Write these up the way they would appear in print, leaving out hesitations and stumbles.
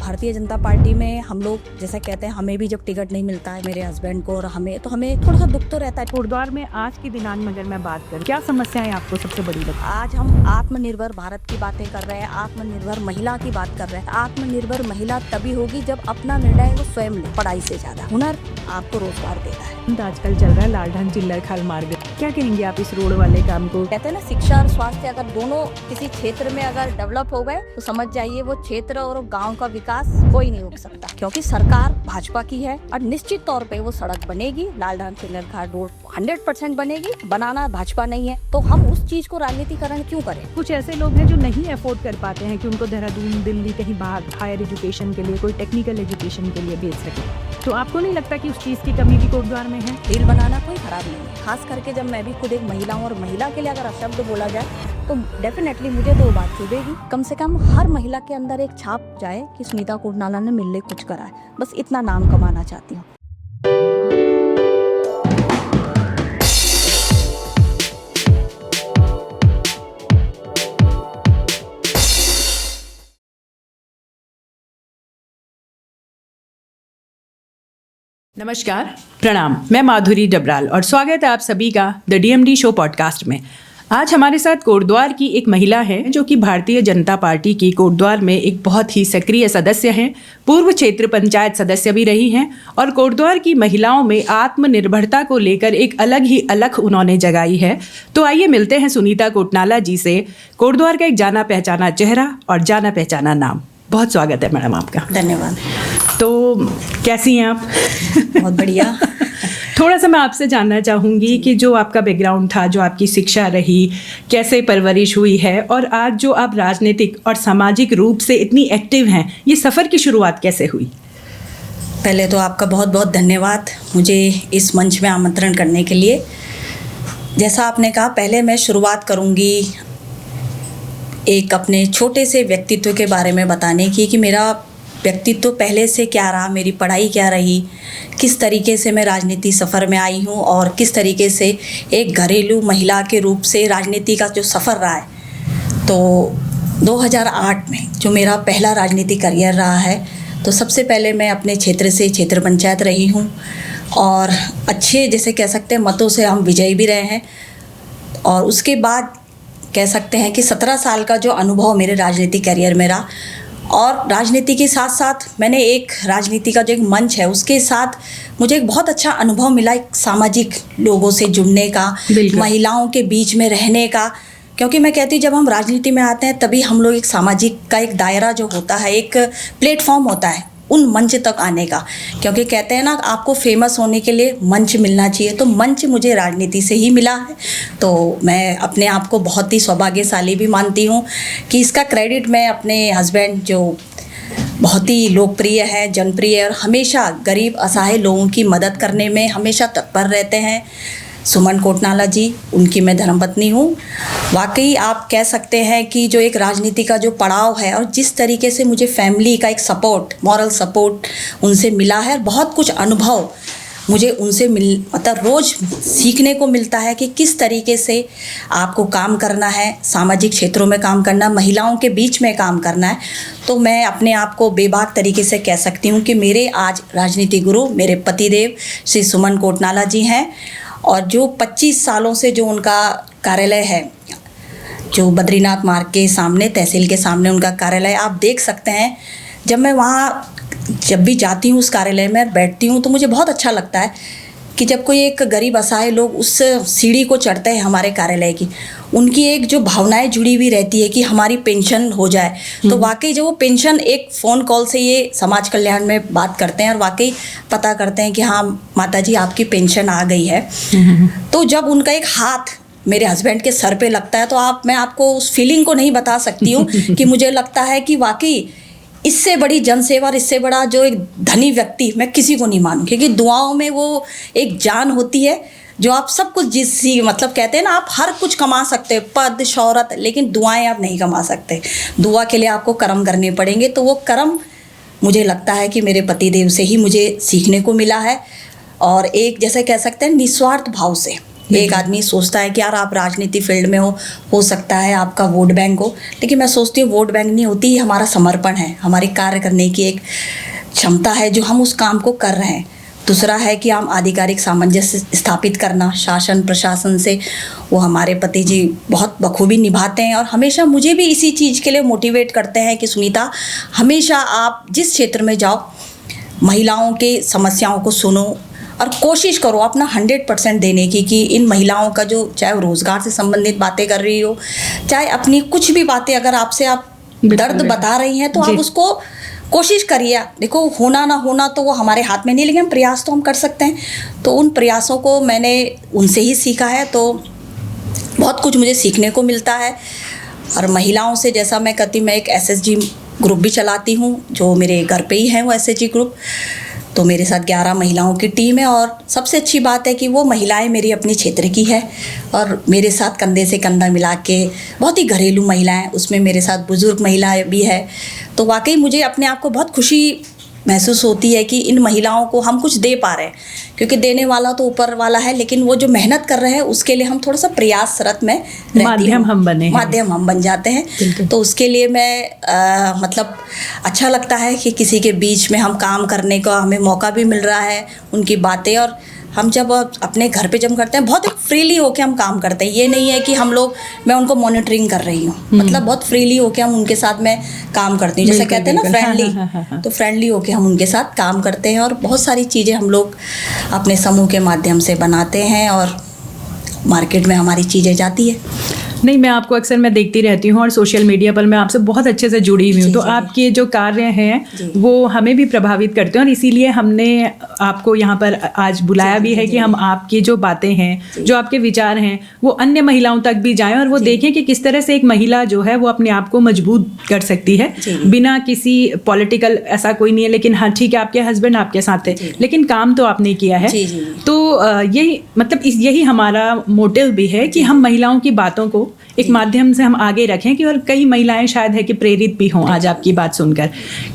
Bharatiya Janata party में हम लोग जैसा कहते हैं, हमें भी जब टिकट नहीं मिलता है मेरे हस्बैंड को और हमें थोड़ा सा दुख तो रहता है। कोटद्वार में आज के दिनांक में अगर मैं बात करूं, क्या समस्याएं आपको सबसे बड़ी लगती हैं? आज हम आत्मनिर्भर भारत की बातें कर रहे हैं, आत्मनिर्भर महिला की बात कर रहे हैं। आत्मनिर्भर महिला तभी होगी जब अपना निर्णय वो स्वयं ले। पढ़ाई से ज्यादा हुनर आपको रोजगार देता है। आजकल चल रहा है लालढान चिल्लर खाल मार्ग, क्या कहेंगे आप इस रोड वाले काम को? कहते हैं ना, शिक्षा और स्वास्थ्य अगर दोनों किसी क्षेत्र में अगर डेवलप हो गए तो समझ जाइए वो क्षेत्र और गांव का विकास कोई नहीं रोक सकता, क्योंकि सरकार भाजपा की है और निश्चित तौर पे वो सड़क बनेगी। लालढान चिल्लर खाल रोड 100% बनेगी। बनाना भाजपा नहीं है तो हम उस चीज को राजनीतिकरण क्यों करें? कुछ ऐसे लोग हैं जो नहीं अफोर्ड कर पाते हैं कि उनको देहरादून, दिल्ली, कहीं बाहर हायर एजुकेशन के लिए, कोई टेक्निकल एजुकेशन के लिए भेज सके। तो आपको नहीं लगता कि उस चीज की कमी भी कोटद्वार में है? रील बनाना कोई खराब नहीं है, खास करके जब मैं भी खुद एक महिला हूँ और महिला के लिए अगर शब्द बोला जाए तो डेफिनेटली मुझे तो बात चुभेगी। कम से कम हर महिला के अंदर एक छाप जाए कि सुनीता कोटनाला ने मिलने कुछ करा है। बस इतना नाम कमाना चाहती हूँ। नमस्कार, प्रणाम। मैं माधुरी डबराल और स्वागत है आप सभी का द डीएमडी शो पॉडकास्ट में। आज हमारे साथ कोटद्वार की एक महिला है जो कि भारतीय जनता पार्टी की कोटद्वार में एक बहुत ही सक्रिय सदस्य हैं, पूर्व क्षेत्र पंचायत सदस्य भी रही हैं और कोटद्वार की महिलाओं में आत्मनिर्भरता को लेकर एक अलग ही अलख उन्होंने जगाई है। तो आइए मिलते हैं सुनीता कोटनाला जी से, कोटद्वार का एक जाना पहचाना चेहरा और जाना पहचाना नाम। बहुत स्वागत है मैडम आपका। धन्यवाद। तो कैसी हैं आप? बहुत बढ़िया। थोड़ा सा मैं आपसे जानना चाहूँगी कि जो आपका बैकग्राउंड था, जो आपकी शिक्षा रही, कैसे परवरिश हुई है और आज जो आप राजनीतिक और सामाजिक रूप से इतनी एक्टिव हैं, ये सफ़र की शुरुआत कैसे हुई? पहले तो आपका बहुत बहुत धन्यवाद मुझे इस मंच में आमंत्रण करने के लिए। जैसा आपने कहा, पहले मैं शुरुआत करूँगी एक अपने छोटे से व्यक्तित्व के बारे में बताने की कि मेरा व्यक्तित्व पहले से क्या रहा, मेरी पढ़ाई क्या रही, किस तरीके से मैं राजनीति सफ़र में आई हूँ और किस तरीके से एक घरेलू महिला के रूप से राजनीति का जो सफ़र रहा है। तो 2008 में जो मेरा पहला राजनीतिक करियर रहा है, तो सबसे पहले मैं अपने क्षेत्र से क्षेत्र पंचायत रही हूँ और अच्छे जैसे कह सकते हैं मतों से हम विजयी भी रहे हैं। और उसके बाद कह सकते हैं कि 17 साल का जो अनुभव मेरे राजनीतिक करियर में रहा और राजनीति के साथ साथ मैंने एक राजनीति का जो एक मंच है उसके साथ मुझे एक बहुत अच्छा अनुभव मिला, एक सामाजिक लोगों से जुड़ने का, महिलाओं के बीच में रहने का। क्योंकि मैं कहती हूँ जब हम राजनीति में आते हैं तभी हम लोग एक सामाजिक का एक दायरा जो होता है, एक प्लेटफॉर्म होता है उन मंच तक आने का। क्योंकि कहते हैं ना, आपको फेमस होने के लिए मंच मिलना चाहिए, तो मंच मुझे राजनीति से ही मिला है। तो मैं अपने आप को बहुत ही सौभाग्यशाली भी मानती हूँ कि इसका क्रेडिट मैं अपने हस्बैंड जो बहुत ही लोकप्रिय है, जनप्रिय और हमेशा गरीब असहाय लोगों की मदद करने में हमेशा तत्पर रहते हैं, सुमन कोटनाला जी, उनकी मैं धर्मपत्नी हूँ। वाकई आप कह सकते हैं कि जो एक राजनीति का जो पड़ाव है और जिस तरीके से मुझे फैमिली का एक सपोर्ट, मॉरल सपोर्ट उनसे मिला है, बहुत कुछ अनुभव मुझे उनसे मतलब रोज़ सीखने को मिलता है कि किस तरीके से आपको काम करना है, सामाजिक क्षेत्रों में काम करना, महिलाओं के बीच में काम करना है। तो मैं अपने आप को बेबाक तरीके से कह सकती हूँ कि मेरे आज राजनीतिक गुरु मेरे पतिदेव श्री सुमन कोटनाला जी हैं और जो 25 सालों से जो उनका कार्यालय है, जो बद्रीनाथ मार्ग के सामने, तहसील के सामने उनका कार्यालय, आप देख सकते हैं। जब मैं वहाँ जब भी जाती हूँ उस कार्यालय में बैठती हूँ तो मुझे बहुत अच्छा लगता है कि जब कोई एक गरीब असहाय लोग उस सीढ़ी को चढ़ते हैं हमारे कार्यालय की, उनकी एक जो भावनाएं जुड़ी हुई रहती है कि हमारी पेंशन हो जाए। तो वाकई जब वो पेंशन एक फ़ोन कॉल से ये समाज कल्याण में बात करते हैं और वाकई पता करते हैं कि हाँ माता जी आपकी पेंशन आ गई है, तो जब उनका एक हाथ मेरे हस्बैंड के सर पे लगता है तो मैं आपको उस फीलिंग को नहीं बता सकती हूँ कि मुझे लगता है कि वाकई इससे बड़ी जनसेवा और इससे बड़ा जो एक धनी व्यक्ति मैं किसी को नहीं मानूं। क्योंकि दुआओं में वो एक जान होती है जो आप सब कुछ जिससी मतलब कहते हैं ना, आप हर कुछ कमा सकते हैं, पद शौहरत, लेकिन दुआएं आप नहीं कमा सकते। दुआ के लिए आपको कर्म करने पड़ेंगे। तो वो कर्म मुझे लगता है कि मेरे पतिदेव से ही मुझे सीखने को मिला है और एक जैसे कह सकते हैं निस्वार्थ भाव से एक आदमी सोचता है कि यार आप राजनीति फील्ड में हो सकता है आपका वोट बैंक हो, लेकिन मैं सोचती हूँ वोट बैंक नहीं होती, हमारा समर्पण है, हमारी कार्य करने की एक क्षमता है जो हम उस काम को कर रहे हैं। दूसरा है कि हम आधिकारिक सामंजस्य स्थापित करना शासन प्रशासन से, वो हमारे पति जी बहुत बखूबी निभाते हैं और हमेशा मुझे भी इसी चीज़ के लिए मोटिवेट करते हैं कि सुनीता, हमेशा आप जिस क्षेत्र में जाओ महिलाओं के समस्याओं को सुनो और कोशिश करो अपना 100% देने की, कि इन महिलाओं का जो चाहे वो रोज़गार से संबंधित बातें कर रही हो, चाहे अपनी कुछ भी बातें अगर आपसे आप दर्द बता रही हैं तो आप उसको कोशिश करिए। देखो होना ना होना तो वो हमारे हाथ में नहीं, लेकिन प्रयास तो हम कर सकते हैं। तो उन प्रयासों को मैंने उनसे ही सीखा है, तो बहुत कुछ मुझे सीखने को मिलता है। और महिलाओं से, जैसा मैं कहती हूँ, मैं एक SHG ग्रुप भी चलाती हूँ जो मेरे घर पे ही है वो SHG ग्रुप। तो मेरे साथ 11 महिलाओं की टीम है और सबसे अच्छी बात है कि वो महिलाएं मेरी अपने क्षेत्र की है और मेरे साथ कंधे से कंधा मिला के, बहुत ही घरेलू महिलाएं, उसमें मेरे साथ बुजुर्ग महिलाएं भी है। तो वाकई मुझे अपने आप को बहुत खुशी महसूस होती है कि इन महिलाओं को हम कुछ दे पा रहे हैं, क्योंकि देने वाला तो ऊपर वाला है, लेकिन वो जो मेहनत कर रहे हैं उसके लिए हम थोड़ा सा प्रयासरत में माध्यम हम बन जाते हैं। तो उसके लिए मैं मतलब अच्छा लगता है कि किसी के बीच में हम काम करने का हमें मौका भी मिल रहा है, उनकी बातें, और हम जब अपने घर पे जब करते हैं बहुत फ्रीली होके हम काम करते हैं। ये नहीं है कि मैं उनको मॉनिटरिंग कर रही हूँ, मतलब बहुत फ्रीली होके हम उनके साथ में काम करती हूँ, जैसे कहते हैं ना फ्रेंडली। तो फ्रेंडली होके हम उनके साथ काम करते हैं और बहुत सारी चीज़ें हम लोग अपने समूह के माध्यम से बनाते हैं और मार्केट में हमारी चीज़ें जाती है। नहीं, मैं आपको अक्सर मैं देखती रहती हूँ और सोशल मीडिया पर मैं आपसे बहुत अच्छे से जुड़ी हुई हूँ, तो आपके जो कार्य हैं वो हमें भी प्रभावित करते हैं और इसीलिए हमने आपको यहाँ पर आज बुलाया भी है कि हम आपकी जो बातें हैं, जो आपके विचार हैं, वो अन्य महिलाओं तक भी जाएं और वो देखें कि किस तरह से एक महिला जो है वो अपने आप को मजबूत कर सकती है बिना किसी पॉलिटिकल, ऐसा कोई नहीं है, लेकिन हाँ ठीक है आपके हस्बैंड आपके साथ थे, लेकिन काम तो आपने किया है। तो यही मतलब यही हमारा मोटिव भी है कि हम महिलाओं की बातों को एक माध्यम से हम आगे रखें कि और कई महिलाएं शायद है कि प्रेरित भी हों आज आपकी बात सुनकर।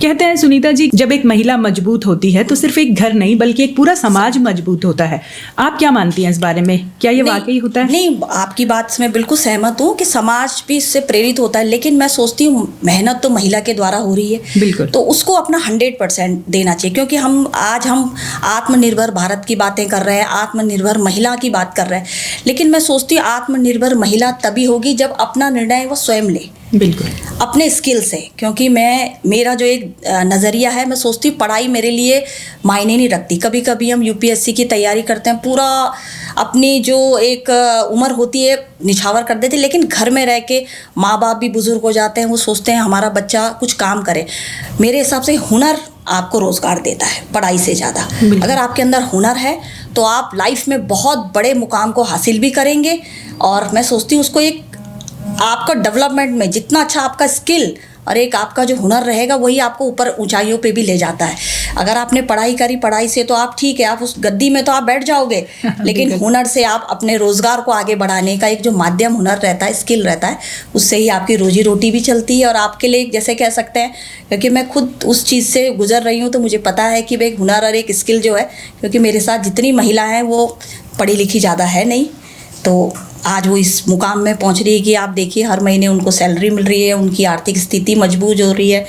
कहते हैं सुनीता जी, जब एक महिला मजबूत होती है तो सिर्फ एक घर नहीं बल्कि एक पूरा समाज मजबूत होता है। आप क्या मानती हैं इस बारे में, क्या ये वाकई होता है? नहीं, आपकी बात से मैं बिल्कुल सहमत हूँ कि समाज भी इससे प्रेरित होता है, लेकिन मैं सोचती हूँ मेहनत तो महिला के द्वारा हो रही है, बिल्कुल, तो उसको अपना 100% देना चाहिए, क्योंकि हम आत्मनिर्भर भारत की बातें कर रहे हैं, आत्मनिर्भर महिला की बात कर रहे हैं, लेकिन मैं सोचती हूँ आत्मनिर्भर महिला तभी होगी जब अपना निर्णय वो स्वयं ले, बिल्कुल अपने स्किल से। क्योंकि मेरा जो एक नज़रिया है, मैं सोचती हूँ पढ़ाई मेरे लिए मायने नहीं रखती। कभी कभी हम UPSC की तैयारी करते हैं, पूरा अपनी जो एक उम्र होती है निछावर कर देते, लेकिन घर में रह के माँ बाप भी बुजुर्ग हो जाते हैं, वो सोचते हैं हमारा बच्चा कुछ काम करे। मेरे हिसाब से हुनर आपको रोज़गार देता है पढ़ाई से ज़्यादा। अगर आपके अंदर हुनर है तो आप लाइफ में बहुत बड़े मुकाम को हासिल भी करेंगे, और मैं सोचती हूँ उसको एक आपका डेवलपमेंट में जितना अच्छा आपका स्किल और एक आपका जो हुनर रहेगा वही आपको ऊपर ऊंचाइयों पे भी ले जाता है। अगर आपने पढ़ाई करी, पढ़ाई से तो आप ठीक है, आप उस गद्दी में तो आप बैठ जाओगे, लेकिन हुनर से आप अपने रोज़गार को आगे बढ़ाने का एक जो माध्यम हुनर रहता है, स्किल रहता है, उससे ही आपकी रोजी रोटी भी चलती है। और आपके लिए जैसे कह सकते हैं, क्योंकि मैं खुद उस चीज़ से गुजर रही हूँ, तो मुझे पता है कि एक हुनर और एक स्किल जो है, क्योंकि मेरे साथ जितनी महिला हैं वो पढ़ी लिखी ज़्यादा है नहीं, तो आज वो इस मुकाम में पहुंच रही है कि आप देखिए हर महीने उनको सैलरी मिल रही है, उनकी आर्थिक स्थिति मजबूत हो रही है।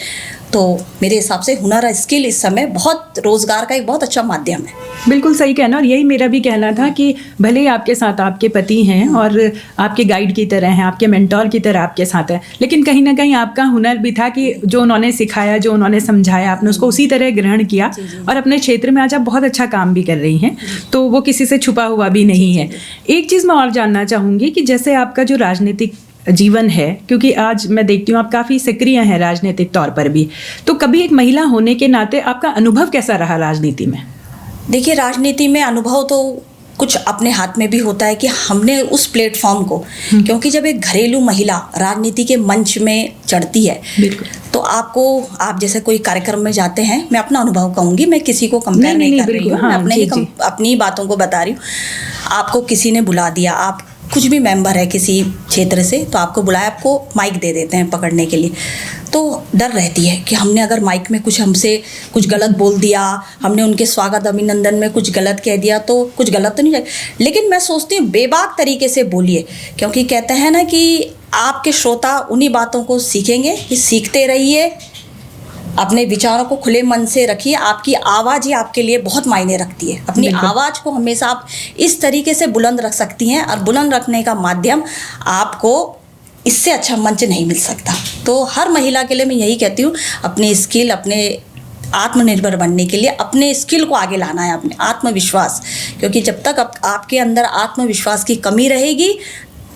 तो मेरे हिसाब से हुनर और स्किल इस समय बहुत रोज़गार का एक बहुत अच्छा माध्यम है। बिल्कुल सही कहना, और यही मेरा भी कहना था कि भले ही आपके साथ आपके पति हैं और आपके गाइड की तरह हैं, आपके मेंटोर की तरह आपके साथ हैं, लेकिन कहीं ना कहीं आपका हुनर भी था कि जो उन्होंने सिखाया, जो उन्होंने समझाया, आपने उसको उसी तरह ग्रहण किया और अपने क्षेत्र में आज आप बहुत अच्छा काम भी कर रही हैं, तो वो किसी से छुपा हुआ भी नहीं है। एक चीज़ मैं और जानना चाहूँगी कि जैसे आपका जो राजनीतिक जीवन है, क्योंकि आज मैं देखती हूँ आप काफ़ी सक्रिय हैं राजनीतिक तौर पर भी, तो कभी एक महिला होने के नाते आपका अनुभव कैसा रहा राजनीति में? देखिए, राजनीति में अनुभव तो कुछ अपने हाथ में भी होता है कि हमने उस प्लेटफॉर्म को, क्योंकि जब एक घरेलू महिला राजनीति के मंच में चढ़ती है, तो आप जैसे कोई कार्यक्रम में जाते हैं, मैं अपना अनुभव कहूँगी, मैं किसी को कंपेयर नहीं कर रही हूँ, मैं अपनी बातों को बता रही हूँ। आपको किसी ने बुला दिया, आप कुछ भी मेंबर है किसी क्षेत्र से, तो आपको बुलाया, आपको माइक दे देते हैं पकड़ने के लिए, तो डर रहती है कि हमने अगर माइक में हमसे कुछ गलत बोल दिया, हमने उनके स्वागत अभिनंदन में कुछ गलत कह दिया तो कुछ गलत तो नहीं जाए। लेकिन मैं सोचती हूँ बेबाक तरीके से बोलिए, क्योंकि कहते हैं ना कि आपके श्रोता उन्हीं बातों को सीखेंगे, कि सीखते रहिए, अपने विचारों को खुले मन से रखिए। आपकी आवाज़ ही आपके लिए बहुत मायने रखती है। अपनी आवाज़ को हमेशा आप इस तरीके से बुलंद रख सकती हैं, और बुलंद रखने का माध्यम आपको इससे अच्छा मंच नहीं मिल सकता। तो हर महिला के लिए मैं यही कहती हूँ, अपनी स्किल, अपने आत्मनिर्भर बनने के लिए अपने स्किल को आगे लाना है, अपने आत्मविश्वास, क्योंकि जब तक आपके अंदर आत्मविश्वास की कमी रहेगी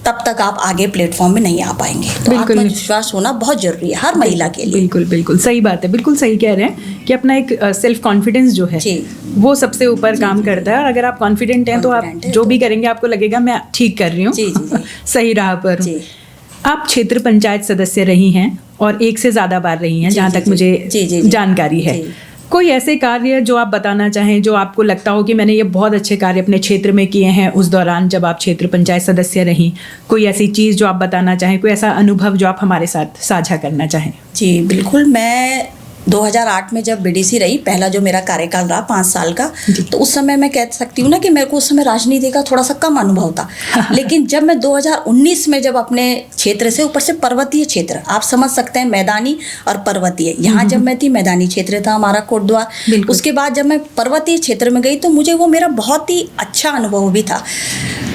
तब तक आप आगे प्लेटफॉर्म में नहीं आ पाएंगे। तो आत्मविश्वास होना बहुत जरूरी है हर महिला के लिए। बिल्कुल बिल्कुल सही बात है, बिल्कुल सही कह रहे हैं कि अपना एक सेल्फ कॉन्फिडेंस जो है वो सबसे ऊपर काम करता है। और अगर आप कॉन्फिडेंट हैं तो आप जो भी करेंगे आपको लगेगा मैं ठीक कर रही हूँ, सही राह पर हूँ। आप क्षेत्र पंचायत सदस्य रही हैं और 1 से ज़्यादा बार रही हैं, जहाँ तक मुझे जानकारी है। कोई ऐसे कार्य जो आप बताना चाहें, जो आपको लगता हो कि मैंने ये बहुत अच्छे कार्य अपने क्षेत्र में किए हैं उस दौरान जब आप क्षेत्र पंचायत सदस्य रहीं? कोई ऐसी चीज़ जो आप बताना चाहें, कोई ऐसा अनुभव जो आप हमारे साथ साझा करना चाहें? जी बिल्कुल। मैं 2008 में जब बीडीसी रही, पहला जो मेरा कार्यकाल रहा 5 साल का, तो उस समय मैं कह सकती हूँ ना कि मेरे को उस समय राजनीति का थोड़ा सा कम अनुभव था। लेकिन जब मैं 2019 में जब अपने क्षेत्र से, ऊपर से पर्वतीय क्षेत्र, आप समझ सकते हैं मैदानी और पर्वतीय, यहाँ जब मैं थी मैदानी क्षेत्र था हमारा कोटद्वार, उसके बाद जब मैं पर्वतीय क्षेत्र में गई तो मुझे वो मेरा बहुत ही अच्छा अनुभव भी था।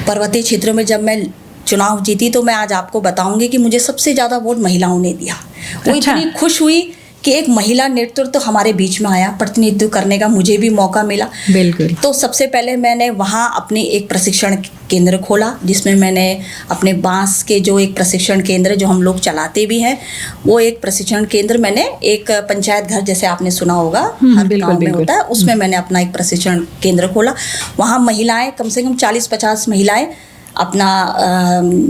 पर्वतीय क्षेत्र में जब मैं चुनाव जीती तो मैं आज आपको बताऊंगी कि मुझे सबसे ज़्यादा वोट महिलाओं ने दिया। वो इतनी खुश हुई कि एक महिला नेतृत्व तो हमारे बीच में आया, प्रतिनिधित्व करने का मुझे भी मौका मिला। बिल्कुल। तो सबसे पहले मैंने वहाँ अपनी एक प्रशिक्षण केंद्र खोला, जिसमें मैंने अपने बांस के जो एक प्रशिक्षण केंद्र जो हम लोग चलाते भी हैं, वो एक प्रशिक्षण केंद्र मैंने एक पंचायत घर, जैसे आपने सुना होगा हर गाँव में होता है, उसमें मैंने अपना एक प्रशिक्षण केंद्र खोला। वहाँ महिलाएं कम से कम 40-50 महिलाएं अपना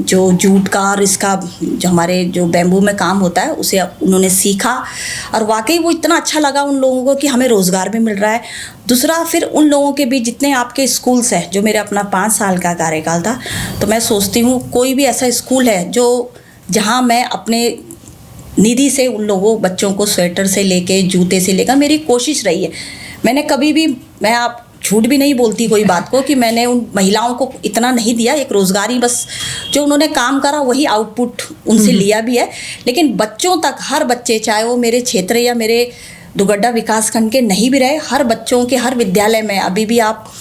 जो जूट का और इसका जो हमारे जो बैम्बू में काम होता है उसे उन्होंने सीखा, और वाकई वो इतना अच्छा लगा उन लोगों को कि हमें रोज़गार भी मिल रहा है। दूसरा, फिर उन लोगों के भी जितने आपके स्कूल्स हैं, जो मेरा अपना 5 साल का कार्यकाल था, तो मैं सोचती हूँ कोई भी ऐसा स्कूल है जो जहाँ मैं अपने निधि से उन लोगों बच्चों को स्वेटर से लेके जूते से लेकर, मेरी कोशिश रही है, मैंने कभी भी, मैं आप झूठ भी नहीं बोलती कोई बात को, कि मैंने उन महिलाओं को इतना नहीं दिया, एक रोज़गारी बस जो उन्होंने काम करा वही आउटपुट उनसे लिया भी है। लेकिन बच्चों तक, हर बच्चे, चाहे वो मेरे क्षेत्र या मेरे दुगड्डा विकास खंड के नहीं भी रहे, हर बच्चों के हर विद्यालय में, अभी भी आप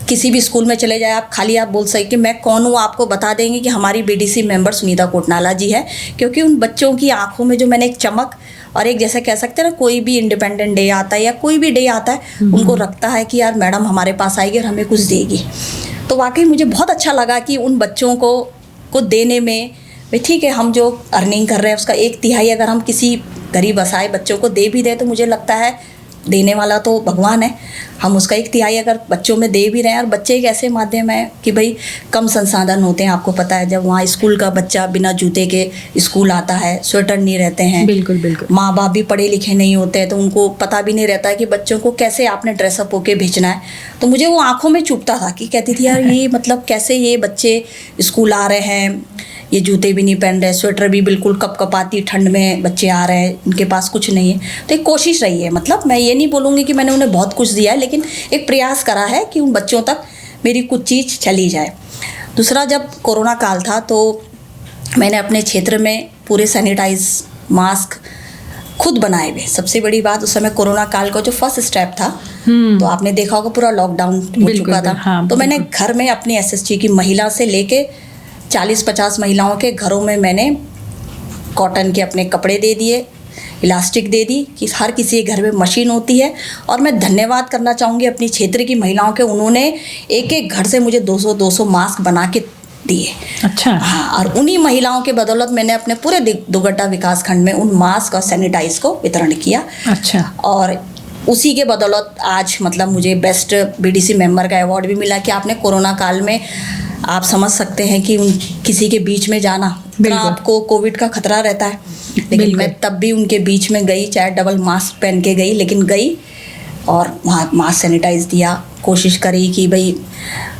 किसी भी स्कूल में चले जाए, आप खाली आप बोल सके कि मैं कौन हूँ, आपको बता देंगे कि हमारी बीडीसी मेंबर सुनीता कोटनाला जी है। क्योंकि उन बच्चों की आंखों में जो मैंने एक चमक और एक, जैसे कह सकते हैं ना, कोई भी इंडिपेंडेंट डे आता है या कोई भी डे आता है, उनको रखता है कि यार मैडम हमारे पास आएगी और हमें कुछ देगी। तो वाकई मुझे बहुत अच्छा लगा कि उन बच्चों को देने में, ठीक है, हम जो अर्निंग कर रहे हैं उसका 1/3 अगर हम किसी गरीब असहाय बच्चों को दे भी दें तो मुझे लगता है देने वाला तो भगवान है, हम उसका 1/3 अगर बच्चों में दे भी रहे हैं। और बच्चे एक ऐसे माध्यम है कि भाई कम संसाधन होते हैं, आपको पता है, जब वहाँ स्कूल का बच्चा बिना जूते के स्कूल आता है, स्वेटर नहीं रहते हैं, बिल्कुल बिल्कुल, माँ बाप भी पढ़े लिखे नहीं होते हैं, तो उनको पता भी नहीं रहता है कि बच्चों को कैसे आपने ड्रेसअप होके भेजना है। तो मुझे वो आँखों में चुभता था कि कहती थी यार ये मतलब कैसे ये बच्चे स्कूल आ रहे हैं, ये जूते भी नहीं पहन रहे, स्वेटर भी बिल्कुल कपकपाती ठंड में बच्चे आ रहे हैं, इनके पास कुछ नहीं है। तो एक कोशिश रही है, मतलब मैं ये नहीं बोलूँगी कि मैंने उन्हें बहुत कुछ दिया है, लेकिन एक प्रयास करा है कि उन बच्चों तक मेरी कुछ चीज़ चली जाए। दूसरा, जब कोरोना काल था तो मैंने अपने क्षेत्र में पूरे सैनिटाइज मास्क खुद बनाए हुए। सबसे बड़ी बात, उस समय कोरोना काल का जो फर्स्ट स्टेप था, तो आपने देखा होगा पूरा लॉकडाउन हो चुका था। हाँ, तो मैंने घर में अपनी एसएसजी की महिला से लेके 40-50 महिलाओं के घरों में मैंने कॉटन के अपने कपड़े दे दिए, इलास्टिक दे दी, कि हर किसी के घर में मशीन होती है। और मैं धन्यवाद करना चाहूँगी अपनी क्षेत्र की महिलाओं के, उन्होंने एक घर से मुझे 200 मास्क बना के दिए। अच्छा। हाँ, और उन्हीं महिलाओं के बदौलत मैंने अपने पूरे दुगड्डा विकास खंड में उन मास्क और सैनिटाइज को वितरण किया। अच्छा। और उसी के बदौलत आज मतलब मुझे बेस्ट बीडीसी मेंबर का अवार्ड भी मिला, कि आपने कोरोना काल में, आप समझ सकते हैं कि किसी के बीच में जाना, इतना आपको कोविड का खतरा रहता है, लेकिन मैं तब भी उनके बीच में गई, चाहे डबल मास्क पहन के गई, लेकिन गई और वहाँ मास्क सैनिटाइज दिया। कोशिश करी कि भाई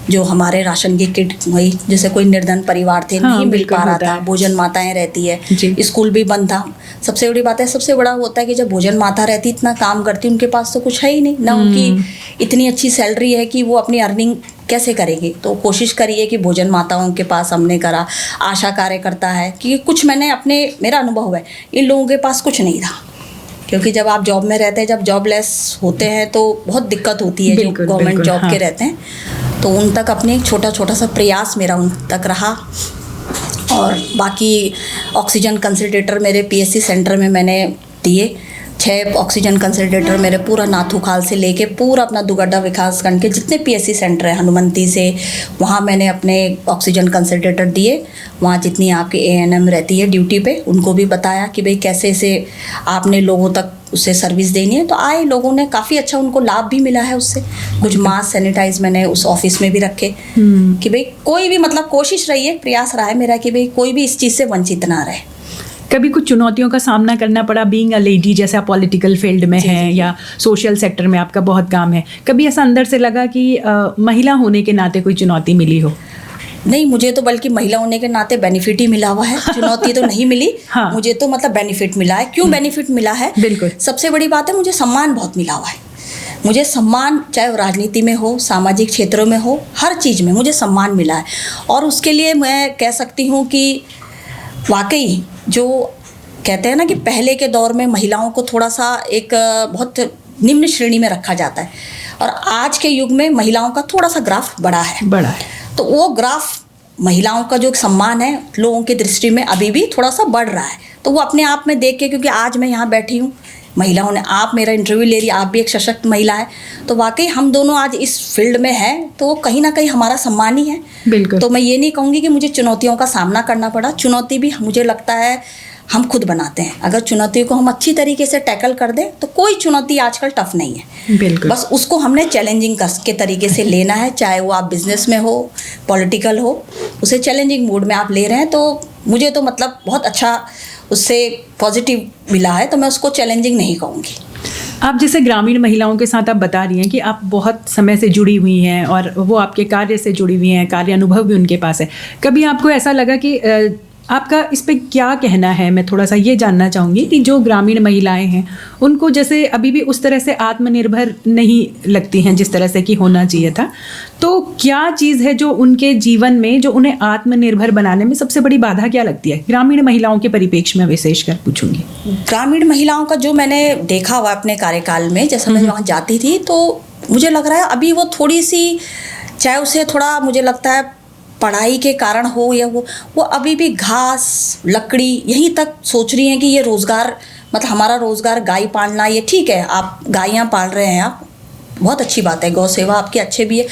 जो हमारे राशन की किट, वही जैसे कोई निर्धन परिवार थे, नहीं मिल पा रहा था, भोजन माताएं रहती है, स्कूल भी बंद था। सबसे बड़ी बात है, सबसे बड़ा होता है कि जब भोजन माता रहती, इतना काम करती, उनके पास तो कुछ है ही नहीं ना, उनकी इतनी अच्छी सैलरी है कि वो अपनी अर्निंग कैसे करेंगे। तो कोशिश करिए कि भोजन माताओं के पास हमने करा। आशा कार्यकर्ता है कि कुछ मेरा अनुभव है, इन लोगों के पास कुछ नहीं था, क्योंकि जब आप जॉब में रहते हैं, जब जॉबलेस होते हैं तो बहुत दिक्कत होती है, जो गवर्नमेंट जॉब के रहते हैं। तो उन तक अपने एक छोटा छोटा सा प्रयास मेरा उन तक रहा। और बाकी ऑक्सीजन कंसंट्रेटर मेरे पीएससी सेंटर में मैंने दिए। 6 ऑक्सीजन कंसंट्रेटर मेरे पूरा नाथूखाल से लेके पूरा अपना दुगड्डा विकास खंड के जितने पीएससी सेंटर है, हनुमंती से, वहाँ मैंने अपने ऑक्सीजन कंसंट्रेटर दिए। वहाँ जितनी आपकी एएनएम रहती है ड्यूटी पे, उनको भी बताया कि भाई कैसे से आपने लोगों तक उससे सर्विस देनी है। तो आए लोगों ने, काफ़ी अच्छा उनको लाभ भी मिला है उससे। कुछ मास्क सैनिटाइज मैंने उस ऑफिस में भी रखे कि भाई कोई भी, मतलब कोशिश रही है, प्रयास रहा है मेरा कि भाई कोई भी इस चीज़ से वंचित ना रहे। कभी कुछ चुनौतियों का सामना करना पड़ा बीइंग अ लेडी, जैसे आप पॉलिटिकल फील्ड में हैं या सोशल सेक्टर में आपका बहुत काम है, कभी ऐसा अंदर से लगा कि महिला होने के नाते कोई चुनौती मिली हो? नहीं, मुझे तो बल्कि महिला होने के नाते बेनिफिट ही मिला हुआ है, चुनौती तो नहीं मिली। हाँ। मुझे तो मतलब बेनिफिट मिला है। क्यों बेनिफिट मिला है? बिल्कुल, सबसे बड़ी बात है, मुझे सम्मान बहुत मिला हुआ है। मुझे सम्मान, चाहे वो राजनीति में हो, सामाजिक क्षेत्रों में हो, हर चीज़ में मुझे सम्मान मिला है। और उसके लिए मैं कह सकती हूँ कि वाकई जो कहते हैं ना कि पहले के दौर में महिलाओं को थोड़ा सा एक बहुत निम्न श्रेणी में रखा जाता है, और आज के युग में महिलाओं का थोड़ा सा ग्राफ बढ़ा है। तो वो ग्राफ, महिलाओं का जो सम्मान है लोगों की दृष्टि में अभी भी थोड़ा सा बढ़ रहा है। तो वो अपने आप में देख के, क्योंकि आज मैं यहाँ बैठी हूँ, महिलाओं ने, आप मेरा इंटरव्यू ले रही, आप भी एक सशक्त महिला है, तो वाकई हम दोनों आज इस फील्ड में हैं, तो कहीं ना कहीं हमारा सम्मान ही है। बिल्कुल। तो मैं ये नहीं कहूँगी कि मुझे चुनौतियों का सामना करना पड़ा। चुनौती भी मुझे लगता है हम खुद बनाते हैं। अगर चुनौती को हम अच्छी तरीके से टैकल कर दें तो कोई चुनौती आजकल टफ नहीं है। बिल्कुल। बस उसको हमने चैलेंजिंग के तरीके से लेना है, चाहे वो आप बिजनेस में हो, पॉलिटिकल हो, उसे चैलेंजिंग मूड में आप ले रहे हैं। तो मुझे तो मतलब बहुत अच्छा उससे पॉजिटिव मिला है, तो मैं उसको चैलेंजिंग नहीं कहूँगी। आप जैसे ग्रामीण महिलाओं के साथ आप बता रही हैं कि आप बहुत समय से जुड़ी हुई हैं और वो आपके कार्य से जुड़ी हुई हैं, कार्य अनुभव भी उनके पास है। कभी आपको ऐसा लगा कि आपका इस पे क्या कहना है? मैं थोड़ा सा ये जानना चाहूँगी कि जो ग्रामीण महिलाएं हैं उनको जैसे अभी भी उस तरह से आत्मनिर्भर नहीं लगती हैं जिस तरह से कि होना चाहिए था, तो क्या चीज़ है जो उनके जीवन में, जो उन्हें आत्मनिर्भर बनाने में सबसे बड़ी बाधा क्या लगती है? ग्रामीण महिलाओं के परिप्रेक्ष्य में विशेषकर पूछूंगी। ग्रामीण महिलाओं का जो मैंने देखा हुआ अपने कार्यकाल में, जैसे मैं वहाँ जाती थी, तो मुझे लग रहा है अभी वो थोड़ी सी, चाहे उसे थोड़ा मुझे लगता है पढ़ाई के कारण हो या वो अभी भी घास, लकड़ी यहीं तक सोच रही हैं कि ये रोज़गार, मतलब हमारा रोज़गार गाय पालना, ये ठीक है, आप गायें पाल रहे हैं, आप बहुत अच्छी बात है, गौ सेवा आपकी अच्छे भी है,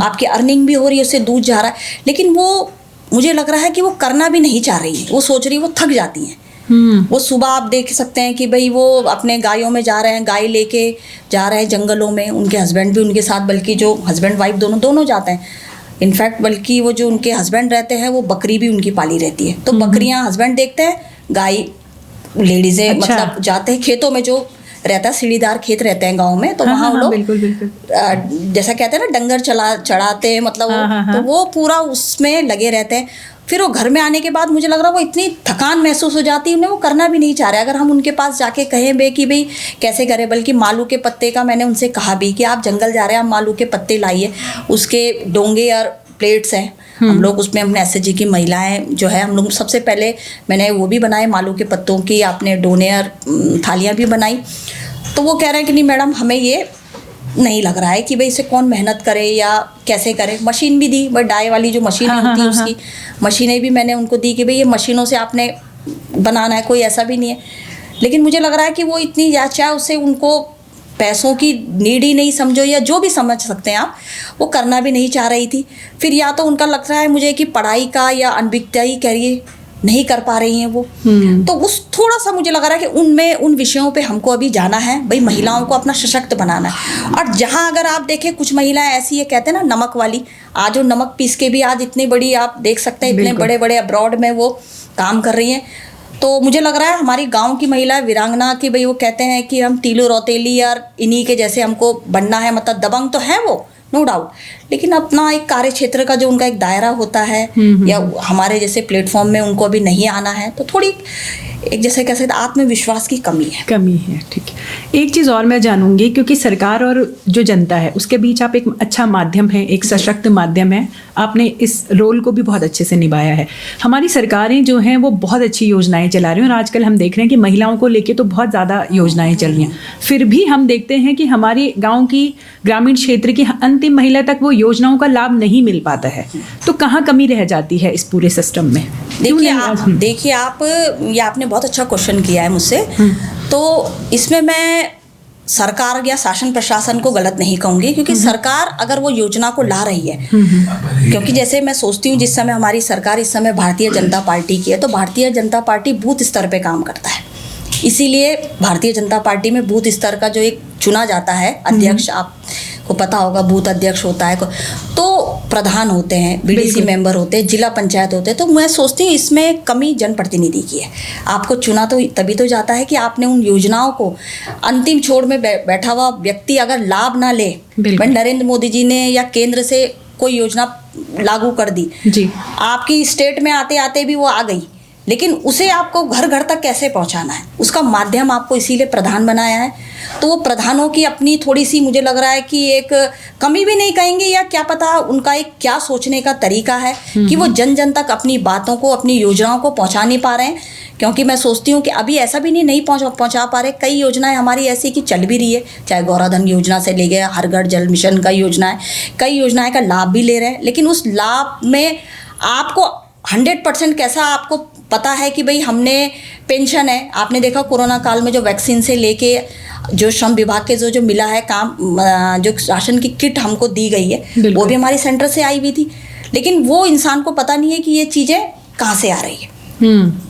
आपकी अर्निंग भी हो रही है, उससे दूध जा रहा है, लेकिन वो मुझे लग रहा है कि वो करना भी नहीं चाह रही है। वो सोच रही है, वो थक जाती हैं। वो सुबह आप देख सकते हैं कि भाई वो अपने गायों में जा रहे हैं, गाय लेके जा रहे हैं जंगलों में, उनके हस्बैंड भी उनके साथ, बल्कि जो हस्बैंड वाइफ दोनों जाते हैं। इनफैक्ट बल्कि वो जो उनके हस्बैंड रहते हैं, वो बकरी भी उनकी पाली रहती है। तो बकरियां हस्बैंड देखते हैं, गाय लेडीज़ें अच्छा। मतलब जाते हैं खेतों में, जो रहता है सीढ़ीदार खेत रहते हैं गाँव में, तो वहाँ वो लोग जैसा कहते हैं ना डंगर चढ़ाते हैं, मतलब तो वो पूरा उसमें लगे रहते हैं। फिर वो घर में आने के बाद मुझे लग रहा है वो इतनी थकान महसूस हो जाती है, उन्हें वो करना भी नहीं चाह रहे। अगर हम उनके पास जाके कहें बे कि भाई कैसे करें, बल्कि मालू के पत्ते का मैंने उनसे कहा भी कि आप जंगल जा रहे हैं, आप मालू के पत्ते लाइए, उसके डोंगे और प्लेट्स हैं, हम लोग उसमें अपने एसएचजी की महिलाएं जो है, हम लोग सबसे पहले मैंने वो भी बनाए मालू के पत्तों की, आपने डोने और थालियाँ भी बनाई। तो वो कह रहे हैं कि नहीं मैडम, हमें ये नहीं लग रहा है कि भाई इसे कौन मेहनत करे या कैसे करे। मशीन भी दी, वह डाई वाली जो मशीन होती है उसकी मशीनें भी मैंने उनको दी कि भाई ये मशीनों से आपने बनाना है, कोई ऐसा भी नहीं है। लेकिन मुझे लग रहा है कि वो इतनी, या चाहे उससे उनको पैसों की नीड ही नहीं समझो या जो भी समझ सकते हैं आप, वो करना भी नहीं चाह रही थी। फिर या तो उनका लग रहा है मुझे कि पढ़ाई का या अनभिज्ञता ही करिए, नहीं कर पा रही हैं वो। तो उस थोड़ा सा मुझे लग रहा है कि उनमें उन विषयों पे हमको अभी जाना है, भाई महिलाओं को अपना सशक्त बनाना है। और जहाँ अगर आप देखें कुछ महिलाएं ऐसी है, कहते हैं ना नमक वाली, आज वो नमक पीस के भी आज इतनी बड़ी आप देख सकते हैं, इतने बड़े बड़े अब्रॉड में वो काम कर रही हैं। तो मुझे लग रहा है हमारी गांव की महिला वीरांगना की भाई, वो कहते हैं कि हम टीलू रौतेली और इन्हीं के जैसे हमको बनना है, मतलब दबंग तो है वो, नो डाउट, लेकिन अपना एक कार्य क्षेत्र का जो उनका एक दायरा होता है या हमारे जैसे प्लेटफॉर्म में उनको अभी नहीं आना है, तो थोड़ी एक जैसे कह सकते आत्मविश्वास की कमी है। ठीक है। एक चीज़ और मैं जानूंगी, क्योंकि सरकार और जो जनता है उसके बीच आप एक अच्छा माध्यम है, एक सशक्त माध्यम है, आपने इस रोल को भी बहुत अच्छे से निभाया है। हमारी सरकारें जो हैं वो बहुत अच्छी योजनाएं चला रही हैं, और आजकल हम देख रहे हैं कि महिलाओं को लेके तो बहुत ज़्यादा योजनाएं चल रही हैं, फिर भी हम देखते हैं कि हमारे गाँव की, ग्रामीण क्षेत्र की अंतिम महिला तक वो योजनाओं का लाभ नहीं मिल पाता है। तो कहाँ कमी रह जाती है इस पूरे सिस्टम में? देखिए आप ये आपने बहुत अच्छा क्वेश्चन किया है मुझसे। तो इसमें मैं सरकार या शासन प्रशासन को गलत नहीं कहूँगी, क्योंकि सरकार अगर वो योजना को ला रही है, क्योंकि जैसे मैं सोचती हूँ जिस समय हमारी सरकार इस समय भारतीय जनता पार्टी की है, तो भारतीय जनता पार्टी बूथ स्तर पे काम करता है। इसीलिए भारतीय जनता पार्टी में बूथ स्तर का जो एक चुना जाता है अध्यक्ष, आपको पता होगा बूथ अध्यक्ष होता है, तो प्रधान होते हैं, बीडीसी मेंबर होते हैं, जिला पंचायत होते हैं। तो मैं सोचती हूँ इसमें कमी जनप्रतिनिधि की है। आपको चुना तो तभी तो जाता है कि आपने उन योजनाओं को अंतिम छोर में बैठा हुआ व्यक्ति अगर लाभ ना ले, नरेंद्र मोदी जी ने या केंद्र से कोई योजना लागू कर दी जी, आपकी स्टेट में आते आते भी वो आ गई, लेकिन उसे आपको घर घर तक कैसे पहुंचाना है, उसका माध्यम आपको इसीलिए प्रधान बनाया है। तो वो प्रधानों की अपनी थोड़ी सी मुझे लग रहा है कि एक कमी भी नहीं कहेंगे, या क्या पता उनका एक क्या सोचने का तरीका है कि वो जन जन तक अपनी बातों को, अपनी योजनाओं को पहुंचा नहीं पा रहे हैं। क्योंकि मैं सोचती हूँ कि अभी ऐसा भी नहीं पहुंचा पा रहे। कई योजनाएं हमारी ऐसी कि चल भी रही है, चाहे गौराधन योजना से ले गए, हर घर जल मिशन का योजना है, कई योजनाएं का लाभ भी ले रहे हैं, लेकिन उस लाभ में आपको 100% कैसा आपको पता है कि भाई हमने पेंशन है, आपने देखा कोरोना काल में जो वैक्सीन से लेके जो श्रम विभाग के जो मिला है काम, जो राशन की किट हमको दी गई है, वो भी हमारी सेंटर से आई हुई थी, लेकिन वो इंसान को पता नहीं है कि ये चीज़ें कहाँ से आ रही है।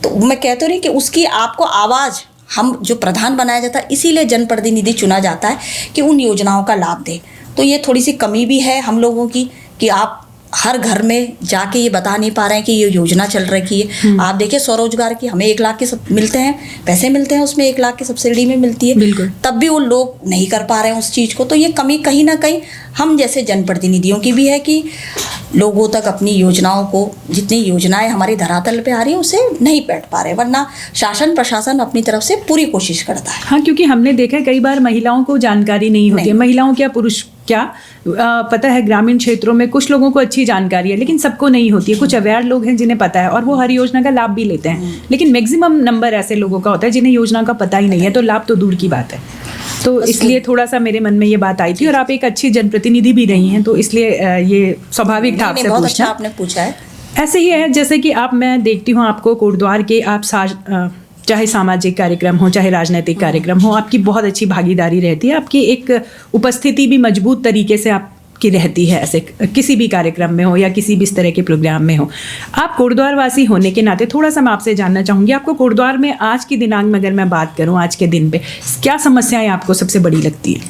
तो मैं कह तो रही कि उसकी आपको आवाज़, हम जो प्रधान बनाया जाता है इसीलिए जनप्रतिनिधि चुना जाता है कि उन योजनाओं का लाभ दे। तो ये थोड़ी सी कमी भी है हम लोगों की कि आप हर घर में जाके ये बता नहीं पा रहे हैं कि ये योजना चल रही है। आप देखिए स्वरोजगार की हमें 1 लाख के सब मिलते हैं, पैसे मिलते हैं, उसमें 1 लाख की सब्सिडी में मिलती है, तब भी वो लोग नहीं कर पा रहे हैं उस चीज़ को। तो ये कमी कहीं ना कहीं हम जैसे जनप्रतिनिधियों की भी है कि लोगों तक अपनी योजनाओं को, जितनी योजनाएं हमारी धरातल पे आ रही है उसे नहीं बैठ पा रहे, वरना शासन प्रशासन अपनी तरफ से पूरी कोशिश करता है। हाँ, क्योंकि हमने देखा है कई बार महिलाओं को जानकारी नहीं होती है, महिलाओं क्या पुरुष क्या पता है, ग्रामीण क्षेत्रों में कुछ लोगों को अच्छी जानकारी है लेकिन सबको नहीं होती है। कुछ अवेयर लोग हैं जिन्हें पता है और वो हर योजना का लाभ भी लेते हैं, लेकिन मैक्सिमम नंबर ऐसे लोगों का होता है जिन्हें योजना का पता ही नहीं है, तो लाभ तो दूर की बात है। तो इसलिए थोड़ा सा मेरे मन में ये बात आई थी, और आप एक अच्छी जनप्रतिनिधि भी रही हैं, तो इसलिए ये स्वाभाविक था आपसे पूछना। अच्छा आपने पूछा है। ऐसे ही है जैसे कि आप, मैं देखती हूँ आपको कोटद्वार के, आप चाहे सामाजिक कार्यक्रम हो चाहे राजनीतिक कार्यक्रम हो, आपकी बहुत अच्छी भागीदारी रहती है, आपकी एक उपस्थिति भी मजबूत तरीके से आपकी रहती है, ऐसे किसी भी कार्यक्रम में हो या किसी भी इस तरह के प्रोग्राम में हो। आप कोटद्वार वासी होने के नाते थोड़ा सा मैं आपसे जानना चाहूँगी, आपको कोटद्वार में आज की दिनांक में अगर मैं बात करूँ, आज के दिन पे क्या समस्याएं आपको सबसे बड़ी लगती है?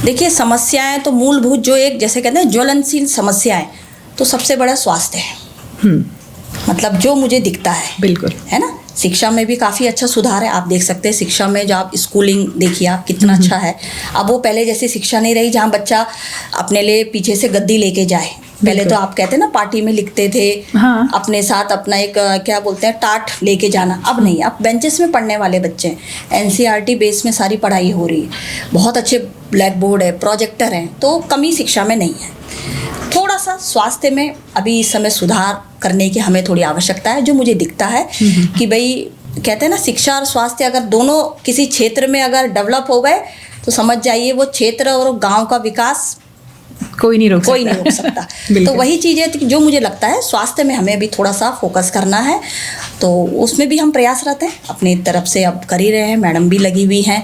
देखिए समस्याएं तो मूलभूत जो एक जैसे कहते हैं ज्वलनशील समस्याएं, तो सबसे बड़ा स्वास्थ्य है, मतलब जो मुझे दिखता है, बिल्कुल है ना। शिक्षा में भी काफ़ी अच्छा सुधार है, आप देख सकते हैं शिक्षा में जो आप स्कूलिंग देखिए आप कितना अच्छा है। अब वो पहले जैसी शिक्षा नहीं रही जहाँ बच्चा अपने लिए पीछे से गद्दी लेके जाए। पहले तो आप कहते हैं ना पार्टी में लिखते थे, हाँ। अपने साथ अपना एक क्या बोलते हैं टाट लेके जाना, अब नहीं, अब बेंचेस में पढ़ने वाले बच्चे हैं, NCERT बेस में सारी पढ़ाई हो रही है, बहुत अच्छे ब्लैक बोर्ड है, प्रोजेक्टर हैं, तो कमी शिक्षा में नहीं है। थोड़ा सा स्वास्थ्य में अभी इस समय सुधार करने की हमें थोड़ी आवश्यकता है, जो मुझे दिखता है कि भाई कहते हैं ना शिक्षा और स्वास्थ्य अगर दोनों किसी क्षेत्र में अगर डेवलप हो गए तो समझ जाइए वो क्षेत्र और गांव का विकास कोई नहीं रोक सकता। तो वही चीज़ है जो मुझे लगता है स्वास्थ्य में हमें अभी थोड़ा सा फोकस करना है, तो उसमें भी हम प्रयासरत हैं, अपनी तरफ से अब कर ही रहे हैं, मैडम भी लगी हुई हैं,